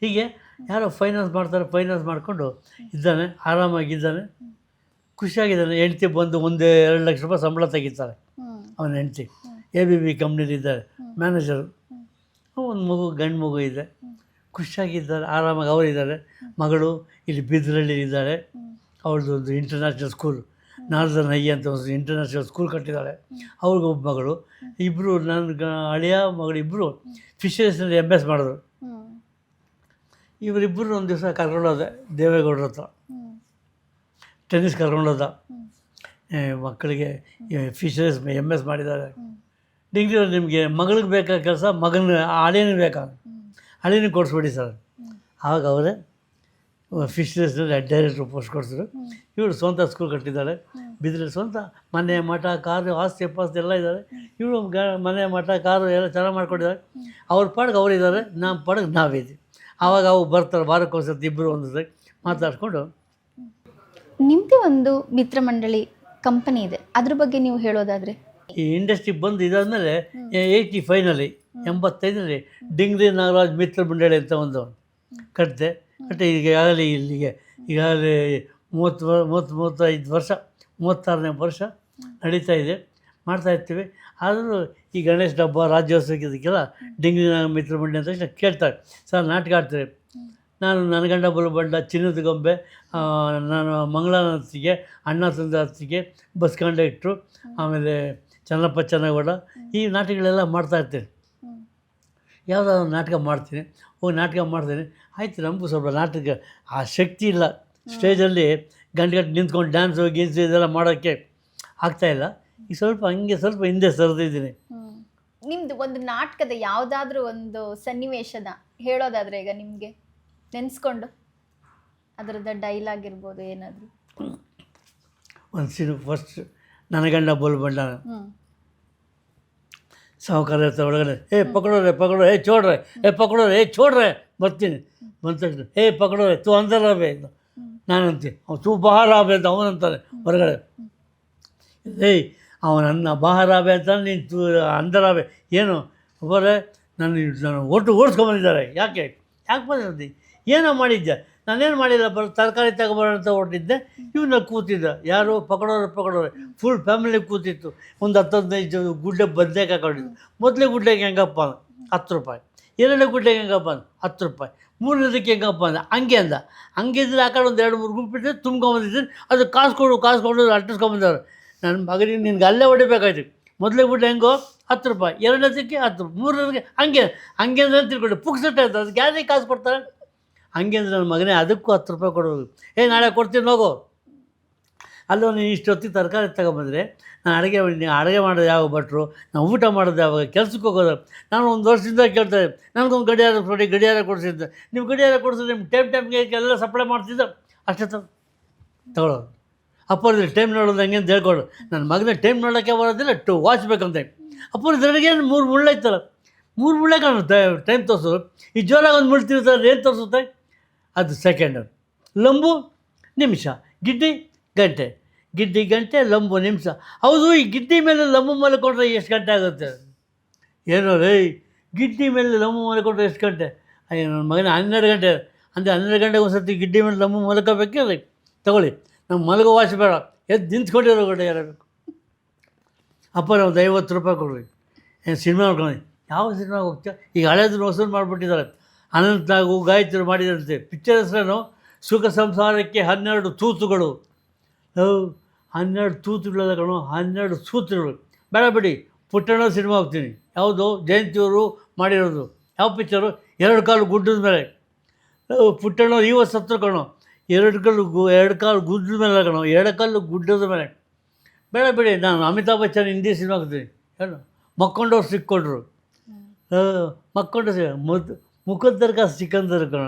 ಹೀಗೆ ಯಾರೋ ಫೈನಾನ್ಸ್ ಮಾಡಿಕೊಂಡು ಇದ್ದಾನೆ, ಆರಾಮಾಗಿದ್ದಾನೆ, ಖುಷಿಯಾಗಿದ್ದಾನೆ. ಹೆಂಡ್ತಿ ಬಂದು 1-2 ಲಕ್ಷ ರೂಪಾಯಿ ಸಂಬಳ ತೆಗಿತಾರೆ ಅವನ ಹೆಂಡ್ತಿ. ABB ಕಂಪ್ನಿಲಿದ್ದಾರೆ ಮ್ಯಾನೇಜರು. ಒಂದು ಮಗು, ಗಂಡು ಮಗು ಇದೆ, ಖುಷಿಯಾಗಿದ್ದಾರೆ, ಆರಾಮಾಗಿ ಅವರಿದ್ದಾರೆ. ಮಗಳು ಇಲ್ಲಿ ಬಿದ್ರಳ್ಳಿ ಇದ್ದಾರೆ, ಅವ್ರದ್ದು ಒಂದು ಇಂಟರ್ನ್ಯಾಷನಲ್ ಸ್ಕೂಲ್, ನಾರ್ದರ್ನ್ ಹೈ ಅಂತ ಒಂದು ಇಂಟರ್ನ್ಯಾಷನಲ್ ಸ್ಕೂಲ್ ಕಟ್ಟಿದ್ದಾಳೆ. ಅವ್ರಿಗೊಬ್ಬ ಮಗಳು. ಇಬ್ಬರು ನನ್ನ ಹಳೆಯ ಮಗಳು ಇಬ್ಬರು ಫಿಶರೀಸ್ನಲ್ಲಿ MS ಮಾಡಿದ್ರು. ಇವರಿಬ್ಬರು ಒಂದು ದಿವಸ ಕರ್ಕೊಂಡೋದೆ ದೇವೇಗೌಡರ ಹತ್ರ, ಟೆನ್ನಿಸ್ ಕರ್ಕೊಂಡೋದ. ಮಕ್ಕಳಿಗೆ ಫಿಶರೀಸ್ MS ಮಾಡಿದ್ದಾರೆ. ಡಿಗ್ರಿ ನಿಮಗೆ ಮಗಳಿಗೆ ಬೇಕಾದ ಕೆಲಸ, ಮಗನ ಹಳೆಯೂ ಬೇಕಾದ ಹಳೆಯೂ ಕೊಡಿಸ್ಬಿಡಿ ಸರ್. ಆವಾಗ ಅವರೇ ಫಿಶರೀಸ್ನಲ್ಲಿ ಡೈರೆಕ್ಟ್ರು ಪೋಸ್ಟ್ ಕೊಡಿಸಿದ್ರು. ಇವಳು ಸ್ವಂತ ಸ್ಕೂಲ್ ಕಟ್ಟಿದ್ದಾಳೆ ಬಿದ್ರಲ್ಲಿ, ಸ್ವಂತ ಮನೆ ಮಠ ಕಾರು ಆಸ್ತಿ ಪಾಸ್ತಿ ಎಲ್ಲ ಇದ್ದಾರೆ. ಇವಳು ಮನೆ ಮಠ ಕಾರು ಎಲ್ಲ ಚೆನ್ನಾಗಿ ಮಾಡ್ಕೊಂಡಿದ್ದಾರೆ. ಅವ್ರ ಪಾಡಿಗೆ ಅವರಿದ್ದಾರೆ, ನಮ್ಮ ಪಾಡಿಗೆ ನಾವಿದ್ದೀವಿ. ಆವಾಗ ಅವು ಬರ್ತಾರೆ, ವಾರಕ್ಕೊಂದ್ಸತಿ ಇಬ್ಬರು ಒಂದು ಸರಿ ಮಾತಾಡಿಕೊಂಡು. ನಿಮ್ಮದೇ ಒಂದು ಮಿತ್ರ ಮಂಡಳಿ ಕಂಪನಿ ಇದೆ, ಅದ್ರ ಬಗ್ಗೆ ನೀವು ಹೇಳೋದಾದರೆ? ಈ ಇಂಡಸ್ಟ್ರಿಗೆ ಬಂದು ಇದಾದಮೇಲೆ 85ನಲ್ಲಿ 85ನಲ್ಲಿ ಡಿಂಗ್ರಿ ನಾಗರಾಜ್ ಮಿತ್ರ ಮಂಡಳಿ ಅಂತ ಒಂದು ಕಟ್ಟಿದೆ. ಈಗ ಆಗಲಿ ಇಲ್ಲಿಗೆ ಈಗಾಗಲೇ 35 ವರ್ಷ, 36ನೇ ವರ್ಷ ನಡೀತಾ ಇದೆ, ಮಾಡ್ತಾಯಿರ್ತೀವಿ. ಆದರೂ ಈ ಗಣೇಶ ಹಬ್ಬ, ರಾಜ್ಯೋತ್ಸವಕ್ಕೆ ಇದಕ್ಕೆಲ್ಲ ಡಿಂಗಿನ ಮಿತ್ರ ಮಂಡ್ಯ ಅಂತ ತಕ್ಷಣ ಕೇಳ್ತಾರೆ, ಸರ್ ನಾಟಕ ಆಡ್ತಾರೆ. ನಾನು ನನ್ನ ಗಂಡ ಬಲುಬಂಡ, ಚಿನ್ನದ ಗೊಂಬೆ, ನಾನು ಮಂಗಳಾರತಿಗೆ, ಅಣ್ಣ ತಂದಾರತಿಗೆ, ಬಸ್ ಕಂಡಕ್ಟ್ರು, ಆಮೇಲೆ ಚನ್ನಪ್ಪ ಚೆನ್ನಗೌಡ, ಈ ನಾಟಕಗಳೆಲ್ಲ ಮಾಡ್ತಾಯಿರ್ತೀನಿ. ಯಾವುದಾದ್ರು ನಾಟಕ ಮಾಡ್ತೀನಿ, ಹೋಗಿ ನಾಟಕ ಮಾಡ್ತೀನಿ. ಆಯಿತು, ನಮಗೂ ಸ್ವಲ್ಪ ನಾಟಕ ಆ ಶಕ್ತಿ ಇಲ್ಲ, ಸ್ಟೇಜಲ್ಲಿ ಗಂಟೆ ನಿಂತ್ಕೊಂಡು ಡ್ಯಾನ್ಸು ಗೀನ್ಸು ಇದೆಲ್ಲ ಮಾಡೋಕ್ಕೆ ಆಗ್ತಾಯಿಲ್ಲ. ಈಗ ಸ್ವಲ್ಪ ಹಂಗೆ ಸ್ವಲ್ಪ ಹಿಂದೆ ಸರಿದಿದ್ದೀನಿ. ನಿಮ್ದು ಒಂದು ನಾಟಕದ ಯಾವುದಾದ್ರೂ ಒಂದು ಸನ್ನಿವೇಶನ ಹೇಳೋದಾದ್ರೆ ಈಗ ನಿಮಗೆ ನೆನೆಸ್ಕೊಂಡು ಅದರದ ಡೈಲಾಗ್ ಇರ್ಬೋದು ಏನಾದರೂ. ಒಂದು ಫಸ್ಟ್ ನನ್ನ ಗಂಡ ಬಲುಬಂಡ, ಸಾಹುಕಾರ ಒಳಗಡೆ ಪಕಡೋರೆ ಚೋಡ್ರೆ ಚೋಡ್ರೆ ಬರ್ತೀನಿ. ಬಂದ ತಕ್ಷಣ ಪಕಡೋರೆ ತೂ ಅಂದರಾಬೆ ಅಂತ ನಾನು ಅಂತೀನಿ, ತೂ ಬಹಾರಾಬೆ ಅಂತ ಅವನಂತಾನೆ ಹೊರಗಡೆ. ಅವನನ್ನ ಬಹಾರಾಬೆ ಅಂತ ನೀನು ತೂ ಅಂದರಾಬೆ ಏನು ಬರೇ ನಾನು ಒಟ್ಟು ಓಡಿಸ್ಕೊಂಬಂದಿದ್ದಾರೆ. ಯಾಕೆ ಬಂದಿದ್ದೆ, ಏನೋ ಮಾಡಿದ್ದೆ, ನಾನೇನು ಮಾಡಿಲ್ಲ, ತರಕಾರಿ ತಗೊಬರೋಣ ಅಂತ ಹೊರಟಿದ್ದೆ. ಇವನ್ನ ಕೂತಿದ್ದ, ಯಾರು ಪಕಡೋರೆ ಫುಲ್ ಫ್ಯಾಮಿಲಿ ಕೂತಿತ್ತು. ಒಂದು 10-15 ಗುಡ್ಡೆ ಬದನೇಕಾಯಿ ಹಾಕೊಂಡಿದ್ದು. ಮೊದಲೇ ಗುಡ್ಡೆಗೆ ಹೆಂಗಪ್ಪ ಅಂದ 10 ರೂಪಾಯಿ, ಎರಡನೇ ಗುಡ್ಡೆಗೆ ಹೆಂಗಪ್ಪ ಅಂದ 10 ರೂಪಾಯಿ, ಮೂರನೇದಕ್ಕೆ ಹೆಂಗಪ್ಪ ಅಂದ ಹಂಗೆ ಇದ್ರೆ ಆ ಕಡೆ ಒಂದು 2-3 ಗುಂಪಿಟ್ಟು ತುಂಬ್ಕೊಂಬಂದಿದ್ದೀನಿ. ಅದು ಕಾಸು ಕೊಡು ಅಂಟಿಸ್ಕೊಂಬಂದವ್ರು. ನನ್ನ ಮಗನಿಗೆ ನಿನ್ಗೆ ಅಲ್ಲೇ ಹೊಡಿಬೇಕಾಯ್ತು. ಮೊದಲೇ ಗುಡ್ಡೆ ಹೆಂಗೋ 10 ರೂಪಾಯಿ, ಎರಡನೇದಕ್ಕೆ 10, ಮೂರನೇದಕ್ಕೆ ಹಂಗೆ ಅಂದರೆ ತಿಳ್ಕೊಂಡು ಪುಕ್ಸಟ್ಟೆ ಅಂತ, ಅದಕ್ಕೆ ಯಾರಿಗೆ ಕಾಸು ಕೊಡ್ತಾರೆ? ಹಂಗೆ ಅಂದರೆ ನನ್ನ ಮಗನೇ ಅದಕ್ಕೂ 10 ರೂಪಾಯಿ ಕೊಡೋದು. ನಾಳೆ ಕೊಡ್ತೀನಿ ಹೋಗೋ. ಅಲ್ಲೋ ನೀನು ಇಷ್ಟೊತ್ತಿಗೆ ತರಕಾರಿ ತಗೊಂಬಂದರೆ ನಾನು ಅಡುಗೆ ಮಾಡೋದು ಯಾವ ಭಟ್ರು, ನಾವು ಊಟ ಮಾಡೋದು ಯಾವಾಗ, ಕೆಲ್ಸಕ್ಕೆ ಹೋಗೋದು. ನಾನು 1 ವರ್ಷದಿಂದ ಕೇಳ್ತಾರೆ, ನನಗೊಂದು ಗಡಿಯಾರ ಕೊಡಿಸಿದ್ದೆ. ನೀವು ಗಡಿಯಾರ ಕೊಡಿಸಿದ್ರೆ ನಿಮ್ಗೆ ಟೈಮ್ಗೆ ಎಲ್ಲ ಸಪ್ಲೈ ಮಾಡ್ತಿದ್ದ, ಅಷ್ಟೇ ತಗೊಳ್ಳೋದು. ಅಪ್ಪರದಲ್ಲಿ ಟೈಮ್ ನೋಡೋದು ಹಂಗೆ ಅಂತ ಹೇಳ್ಕೊಡು. ನನ್ನ ಮಗನ ಟೈಮ್ ನೋಡೋಕ್ಕೆ ಬರೋದಿಲ್ಲ, ವಾಚ್ ಬೇಕಂತೆ. ಅಪ್ಪರ ಇದ್ರಿಗೆ 3 ಮುಳ್ಳೈತಲ್ಲ, 3 ಮುಳ್ಳೆ ಕಾಣುತ್ತೆ ಟೈಮ್ ತೋರಿಸೋದು. ಈ ಜೋರಾಗಿ ಒಂದು ಮುಳ್ಳು ತಿರುತ್ತಾರೆ, ಏನು ತೋರಿಸುತ್ತೆ? ಅದು ಸೆಕೆಂಡ್. ಲಂಬು ನಿಮಿಷ, ಗಿಡ್ಡಿ ಗಂಟೆ, ಲಂಬು ನಿಮಿಷ. ಹೌದು, ಈ ಗಿಡ್ಡಿ ಮೇಲೆ ಲಂಬು ಮಲ್ಕೊಂಡ್ರೆ ಎಷ್ಟು ಗಂಟೆ ಆಗುತ್ತೆ? ಏನೋ ಗಿಡ್ಡಿ ಮೇಲೆ ಲಂಬು ಮಲ್ಕೊಂಡ್ರೆ ಎಷ್ಟು ಗಂಟೆ? ಅಯ್ಯೋ ನನ್ನ ಮಗನ 12 ಗಂಟೆ ಅಂದರೆ 12 ಗಂಟೆಗೆ ಒಂದು ಸರ್ತಿ ಗಿಡ್ಡಿ ಮೇಲೆ ಲಂಬು ಮಲ್ಕೋಬೇಕೇ? ತಗೊಳ್ಳಿ, ನಮ್ಮ ಮಲಗೋ ವಾಚ್ ಬೇಡ, ಎದ್ದು ನಿಂತ್ಕೊಂಡಿರೋ ಗಂಟೆ ಇರಬೇಕು. ಅಪ್ಪ ಒಂದು 50 ರೂಪಾಯಿ ಕೊಡ್ರಿ. ಸಿನಿಮಾ ನೋಡ್ಕೊಂಡು ಯಾವ ಸಿನಿಮಾಗೆ ಹೋಗ್ತೀಯ? ಈಗ ಹಳೇದನ್ನು ವಸೂಲು ಮಾಡಿಬಿಟ್ಟಿದ್ದಾರೆ. ಅನಂತನಾಗು ಗಾಯತ್ರಿ ಮಾಡಿದಂತೆ. ಪಿಕ್ಚರ್ ಹೆಸರೇನು? ಸುಖ ಸಂಸಾರಕ್ಕೆ 12 ತೂತುಗಳು. 12 ತೂತುಗಳಲ್ಲ ಕಣೋ, 12 ಸೂತ್ರಗಳು. ಬೇಡ ಬಿಡಿ, ಪುಟ್ಟಣ್ಣ ಸಿನಿಮಾ ಹೋಗ್ತೀನಿ. ಯಾವುದು? ಜಯಂತಿಯವರು ಮಾಡಿರೋದು. ಯಾವ ಪಿಕ್ಚರು? 2 ಕಾಲು ಗುಡ್ಡದ ಮೇಲೆ. ಪುಟ್ಟಣ್ಣ ಇವತ್ತು ಸತ್ರು ಕಣೋ, 2 ಕಾಲು ಗುಡ್ಡದ ಮೇಲೆ ಕಣೋ, 2 ಕಾಲು ಗುಡ್ಡದ ಮೇಲೆ. ಬೇಡ ಬಿಡಿ, ನಾನು ಅಮಿತಾಬ್ ಬಚ್ಚನ್ ಹಿಂದಿ ಸಿನಿಮಾ ಹೋಗ್ತೀನಿ. ಏನು ಮಕ್ಕೊಂಡವ್ರು ಸಿಕ್ಕೊಂಡ್ರು, ಮುಖದ ತರಕ ಸಿಕ್ಕಂದರು ಕಣ.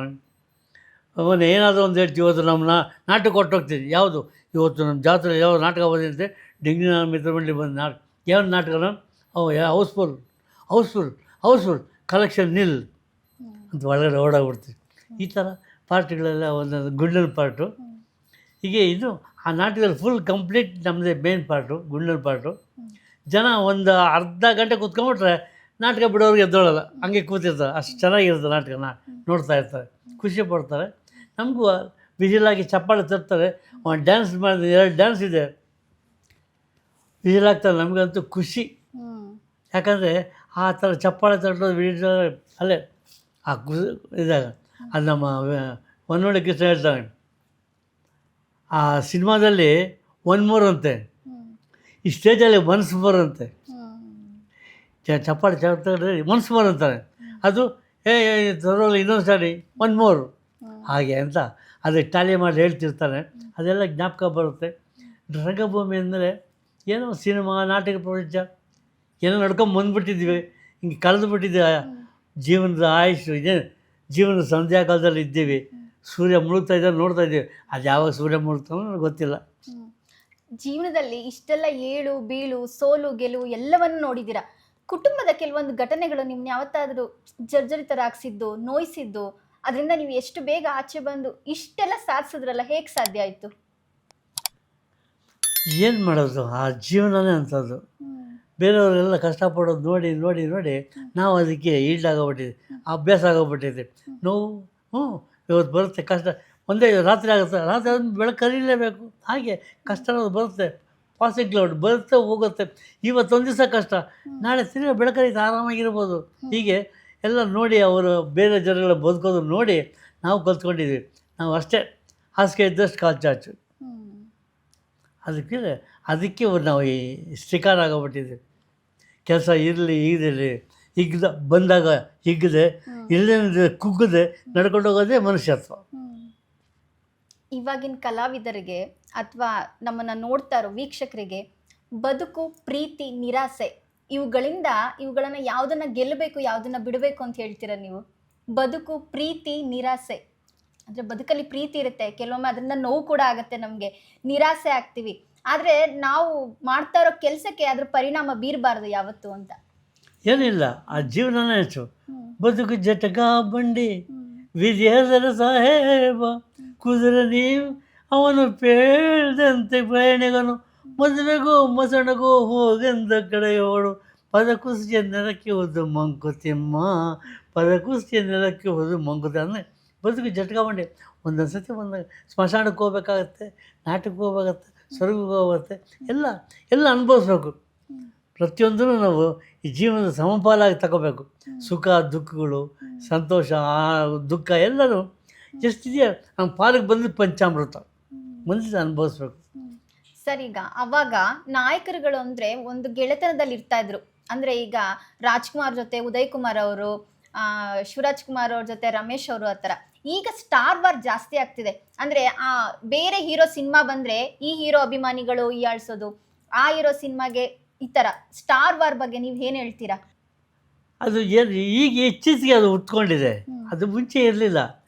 ಅವನು ಏನಾದರೂ ಒಂದು ಹೇಳ್ತೀವಿ, ಇವತ್ತು ನಮ್ಮ ನಾಟಕ ಕೊಟ್ಟೋಗ್ತೀನಿ. ಯಾವುದು? ಇವತ್ತು ನಮ್ಮ ಜಾತ್ರೆ ಯಾವ ನಾಟಕ ಬಂದಿರುತ್ತೆ, ಡಿಂಗಿನ ಮಿತ್ರಮಂಡಳಿ ಬಂದು ಯಾವ ನಾಟಕನ ಹೌಸ್ಫುಲ್ ಕಲೆಕ್ಷನ್ ನಿಲ್ ಅಂತ ಒಳಗಡೆ ಓಡಾಗ್ಬಿಡ್ತೀವಿ. ಈ ಥರ ಪಾರ್ಟಿಗಳೆಲ್ಲ ಒಂದೊಂದು ಗುಂಡನ ಪಾರ್ಟು. ಹೀಗೆ ಇದು ಆ ನಾಟಕದಲ್ಲಿ ಫುಲ್ ಕಂಪ್ಲೀಟ್ ನಮ್ಮದೇ ಮೇನ್ ಪಾರ್ಟು, ಗುಂಡನ ಪಾರ್ಟು. ಜನ ಒಂದು ಅರ್ಧ ಗಂಟೆ ಕೂತ್ಕೊಂಡ್ಬಿಟ್ರೆ ನಾಟಕ ಬಿಡೋರಿಗೆ ಎದ್ದೋಳಲ್ಲ, ಹಂಗೆ ಕೂತಿರ್ತಾರೆ. ಅಷ್ಟು ಚೆನ್ನಾಗಿರುತ್ತೆ ನಾಟಕನ ನೋಡ್ತಾ ಇರ್ತಾರೆ, ಖುಷಿ ಪಡ್ತಾರೆ. ನಮಗೂ ವಿಜಿಲಾಗಿ ಚಪ್ಪಾಳೆ ತರ್ತಾರೆ. ಒಂದು ಡ್ಯಾನ್ಸ್ ಮಾಡಿದ್ರೆ 2 ಡ್ಯಾನ್ಸ್ ಇದೆ, ವಿಜಿಲ್ ಆಗ್ತಾರೆ. ನಮಗಂತೂ ಖುಷಿ. ಯಾಕಂದರೆ ಆ ಥರ ಚಪ್ಪಾಳೆ ತಟ್ಟೋದು ಅಲ್ಲೇ ಆ ಇದಾಗ ಅದು ನಮ್ಮ ಹೊನ್ನೊಳ್ಳಿ ಕೃಷ್ಣ ಹೇಳ್ತಾನೆ, ಆ ಸಿನಿಮಾದಲ್ಲಿ 1 more ಅಂತೆ, ಈ ಸ್ಟೇಜಲ್ಲಿ 1 more ಅಂತೆ. ಚಪ್ಪಾಳೆ ತಟ್ಟರೆ 1 more ಅಂತಾರೆ. ಅದು ತರೋಲ್ಲ ಇನ್ನೊಂದು ಸಾರಿ 1 more ಹಾಗೆ ಅಂತ ಅದಕ್ಕೆ ಟ್ಯಾಲಿ ಮಾಡಿ ಹೇಳ್ತಿರ್ತಾನೆ. ಅದೆಲ್ಲ ಜ್ಞಾಪಕ ಬರುತ್ತೆ. ರಂಗಭೂಮಿ ಅಂದರೆ ಏನೋ ಸಿನಿಮಾ, ನಾಟಕ ಪ್ರಪಂಚ ಏನೋ ನಡ್ಕೊಂಡು ಬಂದುಬಿಟ್ಟಿದ್ವಿ, ಹಿಂಗೆ ಕಳೆದು ಬಿಟ್ಟಿದ್ದೀವಿ. ಜೀವನದ ಆಯುಷು ಇದೆ, ಜೀವನದ ಸಂಧ್ಯಾಕಾಲದಲ್ಲಿ ಇದ್ದೀವಿ. ಸೂರ್ಯ ಮುಳುಗ್ತಾ ಇದ್ದಾರೆ, ನೋಡ್ತಾ ಇದ್ದೀವಿ. ಅದು ಯಾವಾಗ ಸೂರ್ಯ ಮುಳುಗ್ತಾನೋ ನನಗೆ ಗೊತ್ತಿಲ್ಲ. ಜೀವನದಲ್ಲಿ ಇಷ್ಟೆಲ್ಲ ಏಳು ಬೀಳು, ಸೋಲು ಗೆಲುವು ಎಲ್ಲವನ್ನು ನೋಡಿದ್ದೀರಾ. ಕುಟುಂಬದ ಕೆಲವೊಂದು ಘಟನೆಗಳು ನಿಮ್ನ ಯಾವತ್ತಾದರೂ ಜರ್ಜರಿತರಾಗಿಸಿದ್ದು, ನೋಯಿಸಿದ್ದು, ಅದರಿಂದ ನೀವು ಎಷ್ಟು ಬೇಗ ಆಚೆ ಬಂದು ಇಷ್ಟೆಲ್ಲ ಸಾಧಿಸಿದ್ರಲ್ಲ, ಹೇಗೆ ಸಾಧ್ಯ ಆಯಿತು? ಏನು ಮಾಡೋದು, ಆ ಜೀವನನೇ ಅಂಥದ್ದು. ಬೇರೆಯವರೆಲ್ಲ ಕಷ್ಟಪಡೋದು ನೋಡಿ ನೋಡಿ ನೋಡಿ ನಾವು ಅದಕ್ಕೆ ಈಲ್ಡಾಗೋಗ್ಬಿಟ್ಟಿದ್ವಿ, ಅಭ್ಯಾಸ ಆಗೋಗ್ಬಿಟ್ಟಿದ್ವಿ. ನೋವು ಇವತ್ತು ಬರುತ್ತೆ, ಕಷ್ಟ ಒಂದೇ ರಾತ್ರಿ ಆಗುತ್ತೆ, ರಾತ್ರಿ ಆದ್ಮೇಲೆ ಬೆಳಕು ಕರೀಲೇಬೇಕು. ಹಾಗೆ ಕಷ್ಟ ಅನ್ನೋದು ಬರುತ್ತೆ, ಪಾಸಿಂಗ್ ಕ್ಲೌಡ್ ಬರುತ್ತೆ ಹೋಗುತ್ತೆ. ಇವತ್ತೊಂದು ದಿವಸ ಕಷ್ಟ, ನಾಳೆ ತಿರ್ಗಿ ಬೆಳಕರಿತು ಆರಾಮಾಗಿರ್ಬೋದು. ಹೀಗೆ ಎಲ್ಲ ನೋಡಿ ಅವರು ಬೇರೆ ಜನಗಳ ಬದುಕೋದು ನೋಡಿ ನಾವು ಕಲ್ತ್ಕೊಂಡಿದ್ವಿ. ನಾವು ಅಷ್ಟೇ ಹಾಸಿಗೆ ಇದ್ದಷ್ಟು ಕಾಲು ಚಾಚು. ಅದಕ್ಕೆ ನಾವು ಈ ಶಿಕಾರ ಆಗೋಗ್ಬಿಟ್ಟಿದ್ವಿ. ಕೆಲಸ ಇರಲಿ ಇರಲಿ ಬಂದಾಗ ಹಿಗ್ಗದೆ ಇಲ್ಲದೆ ಕುಗ್ಗದೆ ನಡ್ಕೊಂಡು ಹೋಗೋದೇ ಮನುಷ್ಯತ್ವ. ಇವಾಗಿನ ಕಲಾವಿದರಿಗೆ ಅಥವಾ ನಮ್ಮನ್ನು ನೋಡ್ತಾ ಇರೋ ವೀಕ್ಷಕರಿಗೆ ಬದುಕು, ಪ್ರೀತಿ, ನಿರಾಸೆ ಇವುಗಳನ್ನು ಯಾವುದನ್ನು ಗೆಲ್ಲಬೇಕು, ಯಾವುದನ್ನು ಬಿಡಬೇಕು ಅಂತ ಹೇಳ್ತೀರಾ ನೀವು? ಬದುಕು, ಪ್ರೀತಿ, ನಿರಾಸೆ ಅಂದರೆ ಬದುಕಲ್ಲಿ ಪ್ರೀತಿ ಇರುತ್ತೆ, ಕೆಲವೊಮ್ಮೆ ಅದರಿಂದ ನೋವು ಕೂಡ ಆಗುತ್ತೆ, ನಮಗೆ ನಿರಾಸೆ ಆಗ್ತೀವಿ. ಆದರೆ ನಾವು ಮಾಡ್ತಾ ಇರೋ ಕೆಲಸಕ್ಕೆ ಅದ್ರ ಪರಿಣಾಮ ಬೀರಬಾರ್ದು ಯಾವತ್ತು ಅಂತ. ಏನಿಲ್ಲ, ಆ ಜೀವನನೇ ಹೆಚ್ಚು. ಬದುಕು ಜಟಕ ಬಂಡಿ ವಿಜಯದರ ಸಾಹೇಬ ಕುದುರೆ ನೀವು ಅವನು ಪೇಳ್ದಂತೆ ಪ್ರಯಾಣಿಗನು ಮದುವೆಗೂ ಮಸಣಗೂ ಹೋಗೆಂದ ಕಡೆಯೋಡು ಪದಕುಸ್ತಿಯ ನೆಲಕ್ಕೆ ಹೋದು ಮಂಕುತಿಮ್ಮ, ಪದಕುಸ್ತಿಯ ನೆಲಕ್ಕೆ ಹೋದು ಮಂಕುತಿ. ಅಂದರೆ ಬದುಕು ಜಟಕ ಬಂಡಿ. ಒಂದೊಂದು ಸತಿ ಒಂದು ಸ್ಮಶಾನಕ್ಕೆ ಹೋಗ್ಬೇಕಾಗತ್ತೆ, ನಾಟಕಕ್ಕೆ ಹೋಗ್ಬೇಕಾಗತ್ತೆ, ಸ್ವರ್ಗಕ್ಕೆ ಹೋಗುತ್ತೆ, ಎಲ್ಲ ಅನುಭವಿಸ್ಬೇಕು. ಪ್ರತಿಯೊಂದೂ ನಾವು ಈ ಜೀವನದ ಸಮಪಾಲಾಗಿ ತಗೋಬೇಕು. ಸುಖ ದುಃಖಗಳು, ಸಂತೋಷ ದುಃಖ ಎಲ್ಲರೂ ಎಷ್ಟಿದೆಯೋ ನಮ್ಮ ಪಾಲಿಗೆ ಬಂದು ಪಂಚಾಮೃತ ಮುಂದೆ ಅನುಭವಿಸ್ಬೇಕು. ಸರ್, ಈಗ ಅವಾಗ ನಾಯಕರುಗಳು ಅಂದರೆ ಒಂದು ಗೆಳೆತನದಲ್ಲಿ ಇರ್ತಾ ಇದ್ರು. ಅಂದರೆ ಈಗ ರಾಜ್ಕುಮಾರ್ ಜೊತೆ ಉದಯ್ ಕುಮಾರ್ ಅವರು, ಶಿವರಾಜ್ ಕುಮಾರ್ ಅವ್ರ ಜೊತೆ ರಮೇಶ್ ಅವರು, ಆ ಥರ. ಈಗ ಸ್ಟಾರ್ ವಾರ್ ಜಾಸ್ತಿ ಆಗ್ತಿದೆ. ಅಂದರೆ ಬೇರೆ ಹೀರೋ ಸಿನಿಮಾ ಬಂದರೆ ಈ ಹೀರೋ ಅಭಿಮಾನಿಗಳು ಹೀಯಾಳ್ಸೋದು, ಆ ಹೀರೋ ಸಿನಿಮಾಗೆ ಈ ಥರ ಸ್ಟಾರ್ ವಾರ್ ಬಗ್ಗೆ ನೀವು ಏನು ಹೇಳ್ತೀರಾ? ಅದು ಏನು ಈಗ ಇತ್ತೀಚೆಗೆ ಅದು ಉಟ್ಕೊಂಡಿದೆ, ಅದು ಮುಂಚೆ ಇರಲಿಲ್ಲ.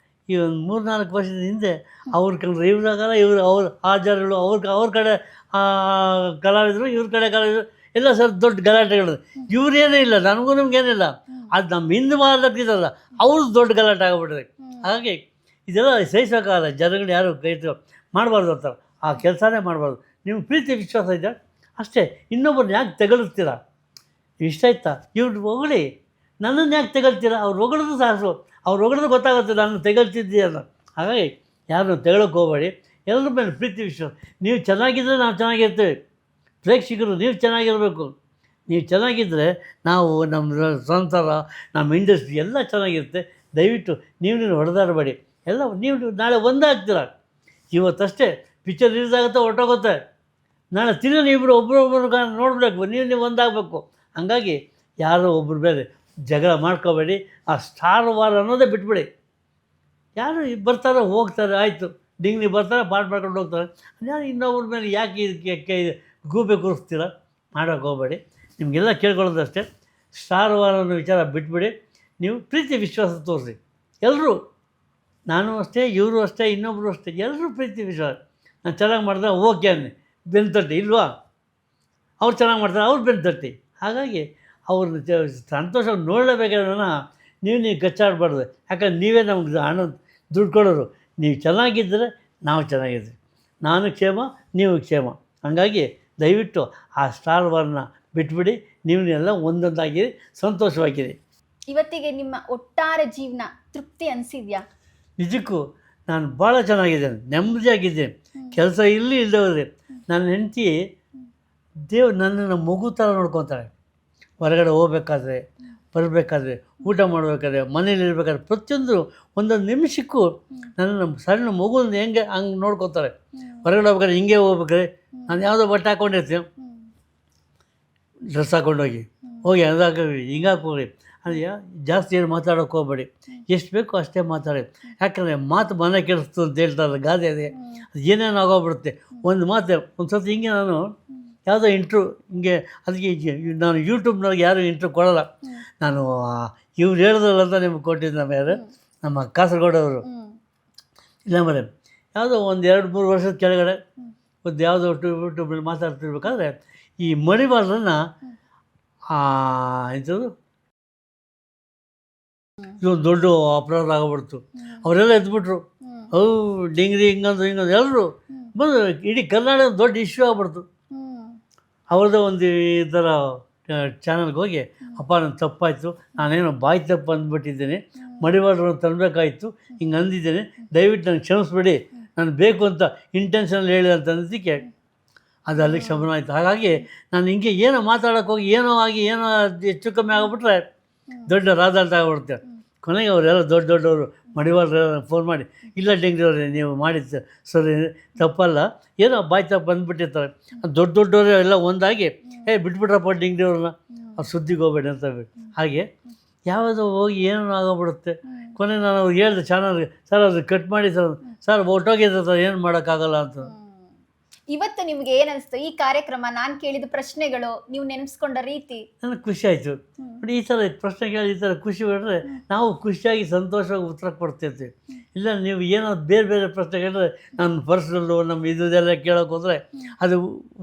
ಈ ಒಂದು 3-4 ವರ್ಷದ ಹಿಂದೆ ಅವ್ರ ಕಂಡ್ರೆ ಇವ್ರಾಗಲ್ಲ, ಅವ್ರ ಹಾಜರುಗಳು ಅವ್ರ ಕಡೆ ಕಲಾವಿದರು, ಇವ್ರ ಕಡೆ ಕಲಾವಿದರು ಎಲ್ಲ ಸರ್ ದೊಡ್ಡ ಗಲಾಟೆಗಳು. ಇವ್ರೇನೇ ಇಲ್ಲ, ನನಗೂ ನಮಗೇನಿಲ್ಲ. ಅದು ನಮ್ಮ ಹಿಂದೆ ಮಾಡೋಕ್ಕಿದಲ್ಲ, ಅವ್ರದ್ದು ದೊಡ್ಡ ಗಲಾಟೆ ಆಗಿಬಿಟ್ಟಿದೆ. ಹಾಗಾಗಿ ಇದೆಲ್ಲ ಸಹಿಸೋಕ್ಕಾಗಲ್ಲ. ಜನಗಳು ಯಾರು ಮಾಡಬಾರ್ದು ಅಂತಾರೆ, ಆ ಕೆಲಸನೇ ಮಾಡಬಾರ್ದು. ನಿಮ್ಮ ಪ್ರೀತಿ ವಿಶ್ವಾಸ ಇದೆ ಅಷ್ಟೇ. ಇನ್ನೊಬ್ಬರನ್ನ ಯಾಕೆ ತೆಗಳ್ತೀರಾ? ಇಷ್ಟ ಆಯ್ತಾ ಇವ್ರು ಹೊಗಳಿ, ನನ್ನನ್ನು ಯಾಕೆ ತೆಗಳ್ತೀರಾ? ಅವ್ರು ಹೊಗಳೋದು ಸಾಹಸು, ಅವ್ರು ಹೊಗಳೋದು ಗೊತ್ತಾಗುತ್ತೆ ನಾನು ತೆಗಳ್ತಿದ್ದೀಯಲ್ಲ. ಹಾಗಾಗಿ ಯಾರನ್ನು ತೆಗಳಕ್ಕೆ ಹೋಗಬೇಡಿ, ಎಲ್ಲರ ಮೇಲೆ ಪ್ರೀತಿ ವಿಶ್ವಾಸ. ನೀವು ಚೆನ್ನಾಗಿದ್ದರೆ ನಾವು ಚೆನ್ನಾಗಿರ್ತೀವಿ, ಪ್ರೇಕ್ಷಕರು ನೀವು ಚೆನ್ನಾಗಿರಬೇಕು. ನೀವು ಚೆನ್ನಾಗಿದ್ದರೆ ನಾವು ನಮ್ಮ ಸಂಸಾರ, ನಮ್ಮ ಇಂಡಸ್ಟ್ರಿ ಎಲ್ಲ ಚೆನ್ನಾಗಿರುತ್ತೆ. ದಯವಿಟ್ಟು ನೀವು ಹೊಡೆದಾಡಬೇಡಿ. ಎಲ್ಲ ನೀವು ನಾಳೆ ಒಂದಾಗ್ತೀರ. ಇವತ್ತಷ್ಟೇ ಪಿಕ್ಚರ್ ರಿಲೀಸ್ ಆಗುತ್ತೆ, ಹೊರಟೋಗುತ್ತೆ. ನಾಳೆ ತಿರುಗಿ ಇಬ್ಬರು ಒಬ್ಬರೊಬ್ಬರು ನೋಡಬೇಕು, ನೀವು ಒಂದಾಗಬೇಕು. ಹಂಗಾಗಿ ಯಾರೋ ಒಬ್ಬರ ಮೇಲೆ ಜಗಳ ಮಾಡ್ಕೋಬೇಡಿ. ಆ ಸ್ಟಾರ್ ವಾರ್ ಅನ್ನೋದೇ ಬಿಟ್ಬಿಡಿ. ಯಾರು ಬರ್ತಾರೆ ಹೋಗ್ತಾರೆ, ಆಯಿತು, ಡಿಂಗ್ನಿ ಬರ್ತಾರೆ, ಪಾಠ ಮಾಡ್ಕೊಂಡು ಹೋಗ್ತಾರೆ. ಯಾರು ಇನ್ನೊಬ್ಬರ ಮೇಲೆ ಯಾಕೆ ಇದಕ್ಕೆ ಗೂಬೆ ಕೂರಿಸ್ತೀರ? ಮಾಡೋಕ್ಕೆ ಹೋಗಬೇಡಿ. ನಿಮಗೆಲ್ಲ ಕೇಳ್ಕೊಳ್ಳೋದಷ್ಟೇ, ಸ್ಟಾರ್ ವಾರ್ ಅನ್ನೋ ವಿಚಾರ ಬಿಟ್ಬಿಡಿ. ನೀವು ಪ್ರೀತಿ ವಿಶ್ವಾಸ ತೋರಿಸಿ. ಎಲ್ಲರೂ, ನಾನು ಅಷ್ಟೇ, ಇವರು ಅಷ್ಟೇ, ಇನ್ನೊಬ್ಬರು ಅಷ್ಟೇ, ಎಲ್ಲರೂ ಪ್ರೀತಿ ವಿಶ್ವಾಸ. ನಾನು ಚೆನ್ನಾಗಿ ಮಾಡಿದ್ರೆ ಓಕೆ ಅನ್ನಿ, ಬೆನ್ನು ತಟ್ಟಿ. ಇಲ್ವಾ? ಅವ್ರು ಚೆನ್ನಾಗಿ ಮಾಡ್ತಾರೆ, ಅವ್ರು ಬೆನ್ನು ತಟ್ಟಿ. ಹಾಗಾಗಿ ಅವ್ರನ್ನ ಸಂತೋಷ ನೋಡಲೇಬೇಕಾದ್ರೆ ನೀವು ಕಚ್ಚಾಡಬಾರ್ದು. ಯಾಕಂದ್ರೆ ನೀವೇ ನಮ್ಗೆ ಹಣ ದುಡ್ಡು ಕೊಡೋರು. ನೀವು ಚೆನ್ನಾಗಿದ್ದರೆ ನಾವು ಚೆನ್ನಾಗಿದ್ವಿ, ನಾನು ಕ್ಷೇಮ, ನೀವು ಕ್ಷೇಮ. ಹಾಗಾಗಿ ದಯವಿಟ್ಟು ಆ ಸ್ಟಾರ್ ವಾರ್ನ ಬಿಟ್ಬಿಡಿ. ನೀವನ್ನೆಲ್ಲ ಒಂದೊಂದಾಗಿರಿ, ಸಂತೋಷವಾಗಿರಿ. ಇವತ್ತಿಗೆ ನಿಮ್ಮ ಒಟ್ಟಾರೆ ಜೀವನ ತೃಪ್ತಿ ಅನಿಸಿದ್ಯಾ? ನಿಜಕ್ಕೂ ನಾನು ಭಾಳ ಚೆನ್ನಾಗಿದ್ದೇನೆ, ನೆಮ್ಮದಿಯಾಗಿದ್ದೇನೆ. ಕೆಲಸ ಇಲ್ಲದೆ ಹೋದರೆ ನನ್ನ ಹೆಂಡತಿ ನನ್ನನ್ನು ಮಗು ಥರ ನೋಡ್ಕೊತಾಳೆ. ಹೊರಗಡೆ ಹೋಗ್ಬೇಕಾದ್ರೆ, ಬರಬೇಕಾದ್ರೆ, ಊಟ ಮಾಡಬೇಕಾದ್ರೆ, ಮನೇಲಿ ಇರಬೇಕಾದ್ರೆ ಪ್ರತಿಯೊಂದು ಒಂದೊಂದು ನಿಮಿಷಕ್ಕೂ ನನ್ನ ಸಣ್ಣ ಮಗುನ ಹೆಂಗೆ ಹಂಗೆ ನೋಡ್ಕೊತಾರೆ. ಹೊರಗಡೆ ಹೋಗ್ಬೇಕಾದ್ರೆ ಹಿಂಗೆ ಹೋಗ್ಬೇಕಾದ್ರೆ ನಾನು ಯಾವುದೋ ಬಟ್ಟೆ ಹಾಕ್ಕೊಂಡಿರ್ತೀನಿ, ಡ್ರೆಸ್ ಹಾಕ್ಕೊಂಡೋಗಿ ಅದಾಗ ಹಿಂಗೆ ಹಾಕೋರಿ. ಅದು ಜಾಸ್ತಿ ಏನು ಮಾತಾಡೋಕ್ಕೆ ಹೋಗ್ಬೇಡಿ, ಎಷ್ಟು ಬೇಕೋ ಅಷ್ಟೇ ಮಾತಾಡಿ. ಯಾಕಂದರೆ ಮಾತು ಮನೆ ಕೆಡಿಸ್ತು ಅಂತ ಹೇಳ್ತಾರೆ, ಗಾದೆ ಅದೇ. ಅದು ಏನೇನು ಆಗೋಗ್ಬಿಡುತ್ತೆ ಒಂದು ಮಾತು. ಒಂದು ಸರ್ತಿ ಹಿಂಗೆ ನಾನು ಯಾವುದೋ ಇಂಟ್ರ್ಯೂ ಹಿಂಗೆ, ಅದಕ್ಕೆ ನಾನು ಯೂಟ್ಯೂಬ್ನವ್ರಿಗೆ ಯಾರು ಇಂಟ್ರ್ಯೂ ಕೊಡೋಲ್ಲ. ನಾನು ಇವ್ರು ಹೇಳಿದ್ರಲ್ಲ ಅಂತ ನಿಮ್ಗೆ ಕೊಟ್ಟಿದ್ದು. ನಮ್ಮ ಯಾರು, ನಮ್ಮ ಕಾಸರಗೋಡವರು. ಇಲ್ಲ ಮೇಲೆ ಯಾವುದೋ ಒಂದು 2-3 ವರ್ಷದ ಕೆಳಗಡೆ ಒಂದು ಯಾವುದೋ ಯೂಟ್ಯೂಬಲ್ಲಿ ಮಾತಾಡ್ತಿರ್ಬೇಕಾದ್ರೆ ಈ ಮಣಿವಾಳರನ್ನು ಇಂಥದ್ದು ಇದೊಂದು ದೊಡ್ಡ ಅಪರಾಧ ಆಗಿಬಿಡ್ತು. ಅವರೆಲ್ಲ ಎದ್ಬಿಟ್ರು, ಡಿಂಗ್ರಿ ಹಿಂಗಂದು ಎಲ್ಲರೂ ಬಂದು ಇಡೀ ಕರ್ನಾಟಕ ದೊಡ್ಡ ಇಶ್ಯೂ ಆಗ್ಬಿಡ್ತು. ಅವ್ರದ್ದು ಒಂದು ಈ ಥರ ಚಾನಲ್ಗೆ ಹೋಗಿ, ಅಪ್ಪ ನನ್ನ ತಪ್ಪಾಯಿತು, ನಾನೇನೋ ಬಾಯಿ ತಪ್ಪು ಅಂದ್ಬಿಟ್ಟಿದ್ದೀನಿ, ಮಡಿವಾಳರನ್ನು ತರಬೇಕಾಯಿತು, ಹಿಂಗೆ ಅಂದಿದ್ದೇನೆ, ದಯವಿಟ್ಟು ನನಗೆ ಕ್ಷಮಿಸ್ಬೇಡಿ, ನಾನು ಬೇಕು ಅಂತ ಇಂಟೆನ್ಷನಲ್ಲಿ ಹೇಳಿದೆ ಅಂತ ಅನ್ನೋದಕ್ಕೆ ಅದು ಅಲ್ಲಿಗೆ ಶಮನ ಆಯಿತು. ಹಾಗಾಗಿ ನಾನು ಹಿಂಗೆ ಏನೋ ಮಾತಾಡೋಕೆ ಹೋಗಿ ಏನೋ ಆಗಿ ಏನೋ ಹೆಚ್ಚು ಕಮ್ಮಿ ಆಗಿಬಿಟ್ರೆ ದೊಡ್ಡ ರಾದಾಟ ಆಗಿಬಿಡುತ್ತೆ. ಕೊನೆಗೆ ಅವರೆಲ್ಲ ದೊಡ್ಡವರು ಮಡಿವಾಳರೆಲ್ಲ ಫೋನ್ ಮಾಡಿ, ಇಲ್ಲ ಡಿಂಗ್ರಿಯವರೇ ನೀವು ಮಾಡಿದ್ದು ಸರಿ ತಪ್ಪಲ್ಲ, ಏನೋ ಬಾಯಿ ತಪ್ಪು ಬಂದುಬಿಟ್ಟಿರ್ತಾರೆ. ದೊಡ್ಡವರೇ ಎಲ್ಲ ಒಂದಾಗಿ ಬಿಟ್ಬಿಟ್ರಪ್ಪ ಡಿಂಗ್ರಿಯವ್ರನ್ನ, ಅವ್ರು ಸುದ್ದಿಗೆ ಹೋಗ್ಬೇಡಿ ಅಂತ ಹೇಳ್ಬೇಕು. ಹಾಗೆ ಯಾವುದೋ ಹೋಗಿ ಏನೋ ಆಗೋಗ್ಬಿಡುತ್ತೆ. ಕೊನೆ ನಾನು ಅವ್ರಿಗೆ ಹೇಳಿದೆ ಚಾನಲ್ಗೆ, ಸರ್ ಅದು ಕಟ್ ಮಾಡಿ ಸರ್ ಒಟ್ಟೋಗಿದೆ ಸರ್, ಏನು ಮಾಡೋಕ್ಕಾಗಲ್ಲ ಅಂತ. ಇವತ್ತು ನಿಮ್ಗೆ ಏನ್ ಅನಿಸ್ತು ಈ ಕಾರ್ಯಕ್ರಮ? ನಾನು ಕೇಳಿದ ಪ್ರಶ್ನೆಗಳು, ನೀವು ನೆನೆಸ್ಕೊಂಡ ರೀತಿ ನನಗೆ ಖುಷಿ ಆಯಿತು. ಬಟ್ ಈ ಥರ ಪ್ರಶ್ನೆ ಕೇಳಿ ಈ ಥರ ಖುಷಿ ಬಿಟ್ಟರೆ ನಾವು ಖುಷಿಯಾಗಿ ಸಂತೋಷವಾಗಿ ಉತ್ತರ ಕೊಡ್ತಿರ್ತೀವಿ. ಇಲ್ಲ ನೀವು ಏನೋ ಬೇರೆ ಬೇರೆ ಪ್ರಶ್ನೆ ಕೇಳಿದ್ರೆ ನಾನು ಪರ್ಸ್ನಲ್ಲು ನಮ್ಮ ಇದೆಲ್ಲ ಕೇಳೋಕೆ ಹೋದರೆ ಅದು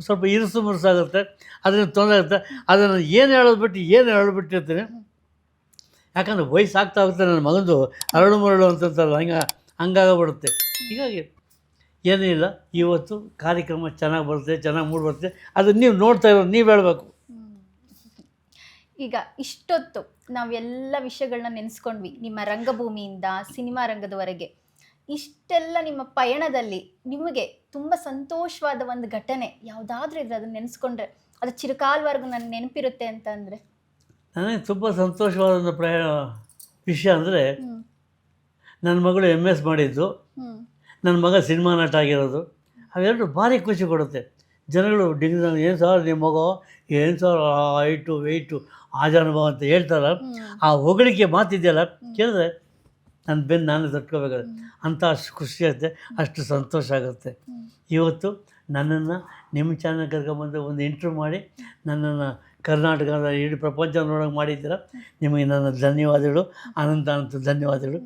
ಸ್ವಲ್ಪ ಇರುಸು ಮುರುಸಾಗುತ್ತೆ, ಅದನ್ನು ತೊಂದರೆ ಆಗುತ್ತೆ. ಅದನ್ನು ಏನು ಹೇಳೋದು ಬಿಟ್ಟು ಏನು ಹೇಳಿಬಿಟ್ಟಿರ್ತೀನಿ. ಯಾಕಂದರೆ ವಯಸ್ಸು ಆಗ್ತಾ ಹೋಗುತ್ತೆ, ನನ್ನ ಮಗಂದು ಅರಳು ಮರಳು ಅಂತಂತಲ್ಲ, ಹಂಗಾಗ್ಬಿಡುತ್ತೆ. ಹೀಗಾಗಿ ಏನೂ ಇಲ್ಲ, ಇವತ್ತು ಕಾರ್ಯಕ್ರಮ ಚೆನ್ನಾಗಿ ಬರುತ್ತೆ, ಚೆನ್ನಾಗಿ ಮೂಡಿ ಬರುತ್ತೆ. ಅದು ನೀವು ನೋಡ್ತಾ ಇರೋದು, ನೀವು ಹೇಳಬೇಕು. ಈಗ ಇಷ್ಟೊತ್ತು ನಾವೆಲ್ಲ ವಿಷಯಗಳನ್ನ ನೆನೆಸ್ಕೊಂಡ್ವಿ, ನಿಮ್ಮ ರಂಗಭೂಮಿಯಿಂದ ಸಿನಿಮಾ ರಂಗದವರೆಗೆ. ಇಷ್ಟೆಲ್ಲ ನಿಮ್ಮ ಪಯಣದಲ್ಲಿ ನಿಮಗೆ ತುಂಬ ಸಂತೋಷವಾದ ಒಂದು ಘಟನೆ ಯಾವುದಾದ್ರೂ ಇದ್ರೆ ಅದನ್ನು ನೆನೆಸ್ಕೊಂಡ್ರೆ ಅದು ಚಿರಕಾಲವರೆಗೂ ನನ್ನ ನೆನಪಿರುತ್ತೆ ಅಂತ ಅಂದರೆ? ನನಗೆ ತುಂಬ ಸಂತೋಷವಾದ ವಿಷಯ ಅಂದರೆ ನನ್ನ ಮಗಳು MS ಮಾಡಿದ್ದು, ನನ್ನ ಮಗ ಸಿನಿಮಾ ನಟ ಆಗಿರೋದು. ಅವೆರಡು ಭಾರಿ ಖುಷಿ ಕೊಡುತ್ತೆ. ಜನಗಳು ಏನು ಸರ್ ನಿಮ್ಮ ಮಗ, ಏನು ಸರ್ ಹೈಟು ವೆಯ್ಟು ಆಜಾನುಭವ ಅಂತ ಹೇಳ್ತಾರ, ಆ ಹೊಗಳಿಕೆ ಮಾತಿದೆಯಲ್ಲ ಕೇಳಿದ್ರೆ ನನ್ನ ಬೆನ್ನು ನಾನು ತಟ್ಕೋಬೇಕಾದ್ರೆ ಅಂತ ಅಷ್ಟು ಖುಷಿ ಆಗುತ್ತೆ, ಅಷ್ಟು ಸಂತೋಷ ಆಗುತ್ತೆ. ಇವತ್ತು ನನ್ನನ್ನು ನಿಮ್ಮ ಚಾನಲ್ ಕರ್ಕೊಂಬಂದು ಒಂದು ಇಂಟರ್ವ್ಯೂ ಮಾಡಿ ನನ್ನನ್ನು ಕರ್ನಾಟಕದ ಇಡೀ ಪ್ರಪಂಚ ನೋಡೋಕೆ ಮಾಡಿದ್ದೀರ. ನಿಮಗೆ ನನ್ನ ಧನ್ಯವಾದಗಳು, ಅನಂತ ಧನ್ಯವಾದಗಳು.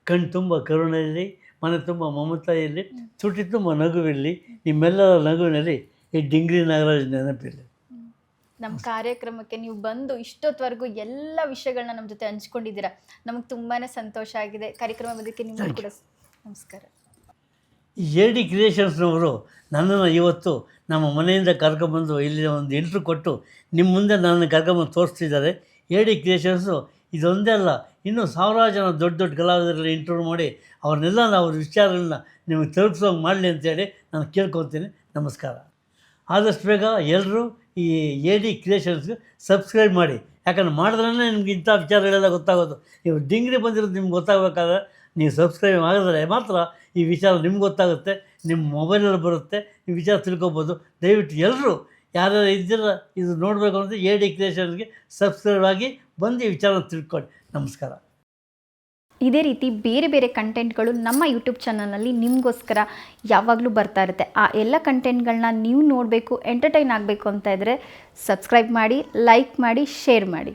ಕಣ್ಣು ತುಂಬ ಕರುಣೆಯಲ್ಲಿ, ಮನೆ ತುಂಬ ಮಮತಾ ಇರಲಿ, ತುಟಿ ತುಂಬ ನಗುವಿರಲಿ. ನಿಮ್ಮೆಲ್ಲರ ನಗುವಿನಲ್ಲಿ ಈ ಡಿಂಗ್ರಿ ನಾಗರಾಜ್ ನೆನಪಿರಲಿ. ನಮ್ಮ ಕಾರ್ಯಕ್ರಮಕ್ಕೆ ನೀವು ಬಂದು ಇಷ್ಟೊತ್ತವರೆಗೂ ಎಲ್ಲ ವಿಷಯಗಳನ್ನ ನಮ್ಮ ಜೊತೆ ಹಂಚ್ಕೊಂಡಿದ್ದೀರಾ. ನಮಗೆ ತುಂಬಾ ಸಂತೋಷ ಆಗಿದೆ. ಕಾರ್ಯಕ್ರಮ ಬದಕ್ಕೆ ನಿಮಗೂ ಕೂಡ ನಮಸ್ಕಾರ. AD ಕ್ರಿಯೇಷನ್ಸ್ನವರು ನನ್ನನ್ನು ಇವತ್ತು ನಮ್ಮ ಮನೆಯಿಂದ ಕರ್ಕೊಂಬಂದು ಇಲ್ಲಿ ಒಂದು ಇಂಟ್ರ್ಯೂ ಕೊಟ್ಟು ನಿಮ್ಮ ಮುಂದೆ ನನ್ನನ್ನು ಕರ್ಕೊಂಬಂದು ತೋರಿಸ್ತಿದ್ದಾರೆ. AD ಕ್ರಿಯೇಷನ್ಸು ಇದೊಂದೇ ಅಲ್ಲ, ಇನ್ನೂ ಸಾವಿರಾರು ಜನ ದೊಡ್ಡ ದೊಡ್ಡ ಕಲಾವಿದರಲ್ಲಿ ಇಂಟರ್ವ್ಯೂ ಮಾಡಿ ಅವ್ರನ್ನೆಲ್ಲ ಅವ್ರ ವಿಚಾರಗಳನ್ನ ನಿಮಗೆ ತಲುಪಿಸೋಂಗೆ ಮಾಡಲಿ ಅಂತೇಳಿ ನಾನು ಕೇಳ್ಕೊತೀನಿ. ನಮಸ್ಕಾರ. ಆದಷ್ಟು ಬೇಗ ಎಲ್ಲರೂ ಈ AD ಕ್ರಿಯೇಷನ್ಸ್ಗೆ ಸಬ್ಸ್ಕ್ರೈಬ್ ಮಾಡಿ. ಯಾಕಂದ್ರೆ ಮಾಡಿದ್ರೇ ನಿಮ್ಗೆ ಇಂಥ ವಿಚಾರಗಳೆಲ್ಲ ಗೊತ್ತಾಗೋದು. ನೀವು ಡಿಂಗ್ರಿ ಬಂದಿರೋದು ನಿಮ್ಗೆ ಗೊತ್ತಾಗಬೇಕಾದ್ರೆ ನೀವು ಸಬ್ಸ್ಕ್ರೈಬ್ ಮಾಡಿದ್ರೆ ಮಾತ್ರ ಈ ವಿಚಾರ ನಿಮ್ಗೆ ಗೊತ್ತಾಗುತ್ತೆ, ನಿಮ್ಮ ಮೊಬೈಲಲ್ಲಿ ಬರುತ್ತೆ, ಈ ವಿಚಾರ ತಿಳ್ಕೊಬೋದು. ದಯವಿಟ್ಟು ಎಲ್ಲರೂ ಯಾರ್ಯಾರು ಇದ್ದೀರ ಇದು ನೋಡಬೇಕು ಅಂದರೆ AD ಕ್ರಿಯೇಷನ್ಸ್ಗೆ ಸಬ್ಸ್ಕ್ರೈಬ್ ಆಗಿ ಬಂದು ಈ ವಿಚಾರ ತಿಳ್ಕೊಳ್ಳಿ. ನಮಸ್ಕಾರ. ಇದೇ ರೀತಿ ಬೇರೆ ಬೇರೆ ಕಂಟೆಂಟ್ಗಳು ನಮ್ಮ ಯೂಟ್ಯೂಬ್ ಚಾನಲ್ನಲ್ಲಿ ನಿಮಗೋಸ್ಕರ ಯಾವಾಗಲೂ ಬರ್ತಾ ಇರುತ್ತೆ. ಆ ಎಲ್ಲ ಕಂಟೆಂಟ್ಗಳನ್ನ ನೀವು ನೋಡಬೇಕು, ಎಂಟರ್ಟೈನ್ ಆಗಬೇಕು ಅಂತ ಇದ್ದರೆ ಸಬ್ಸ್ಕ್ರೈಬ್ ಮಾಡಿ, ಲೈಕ್ ಮಾಡಿ, ಶೇರ್ ಮಾಡಿ.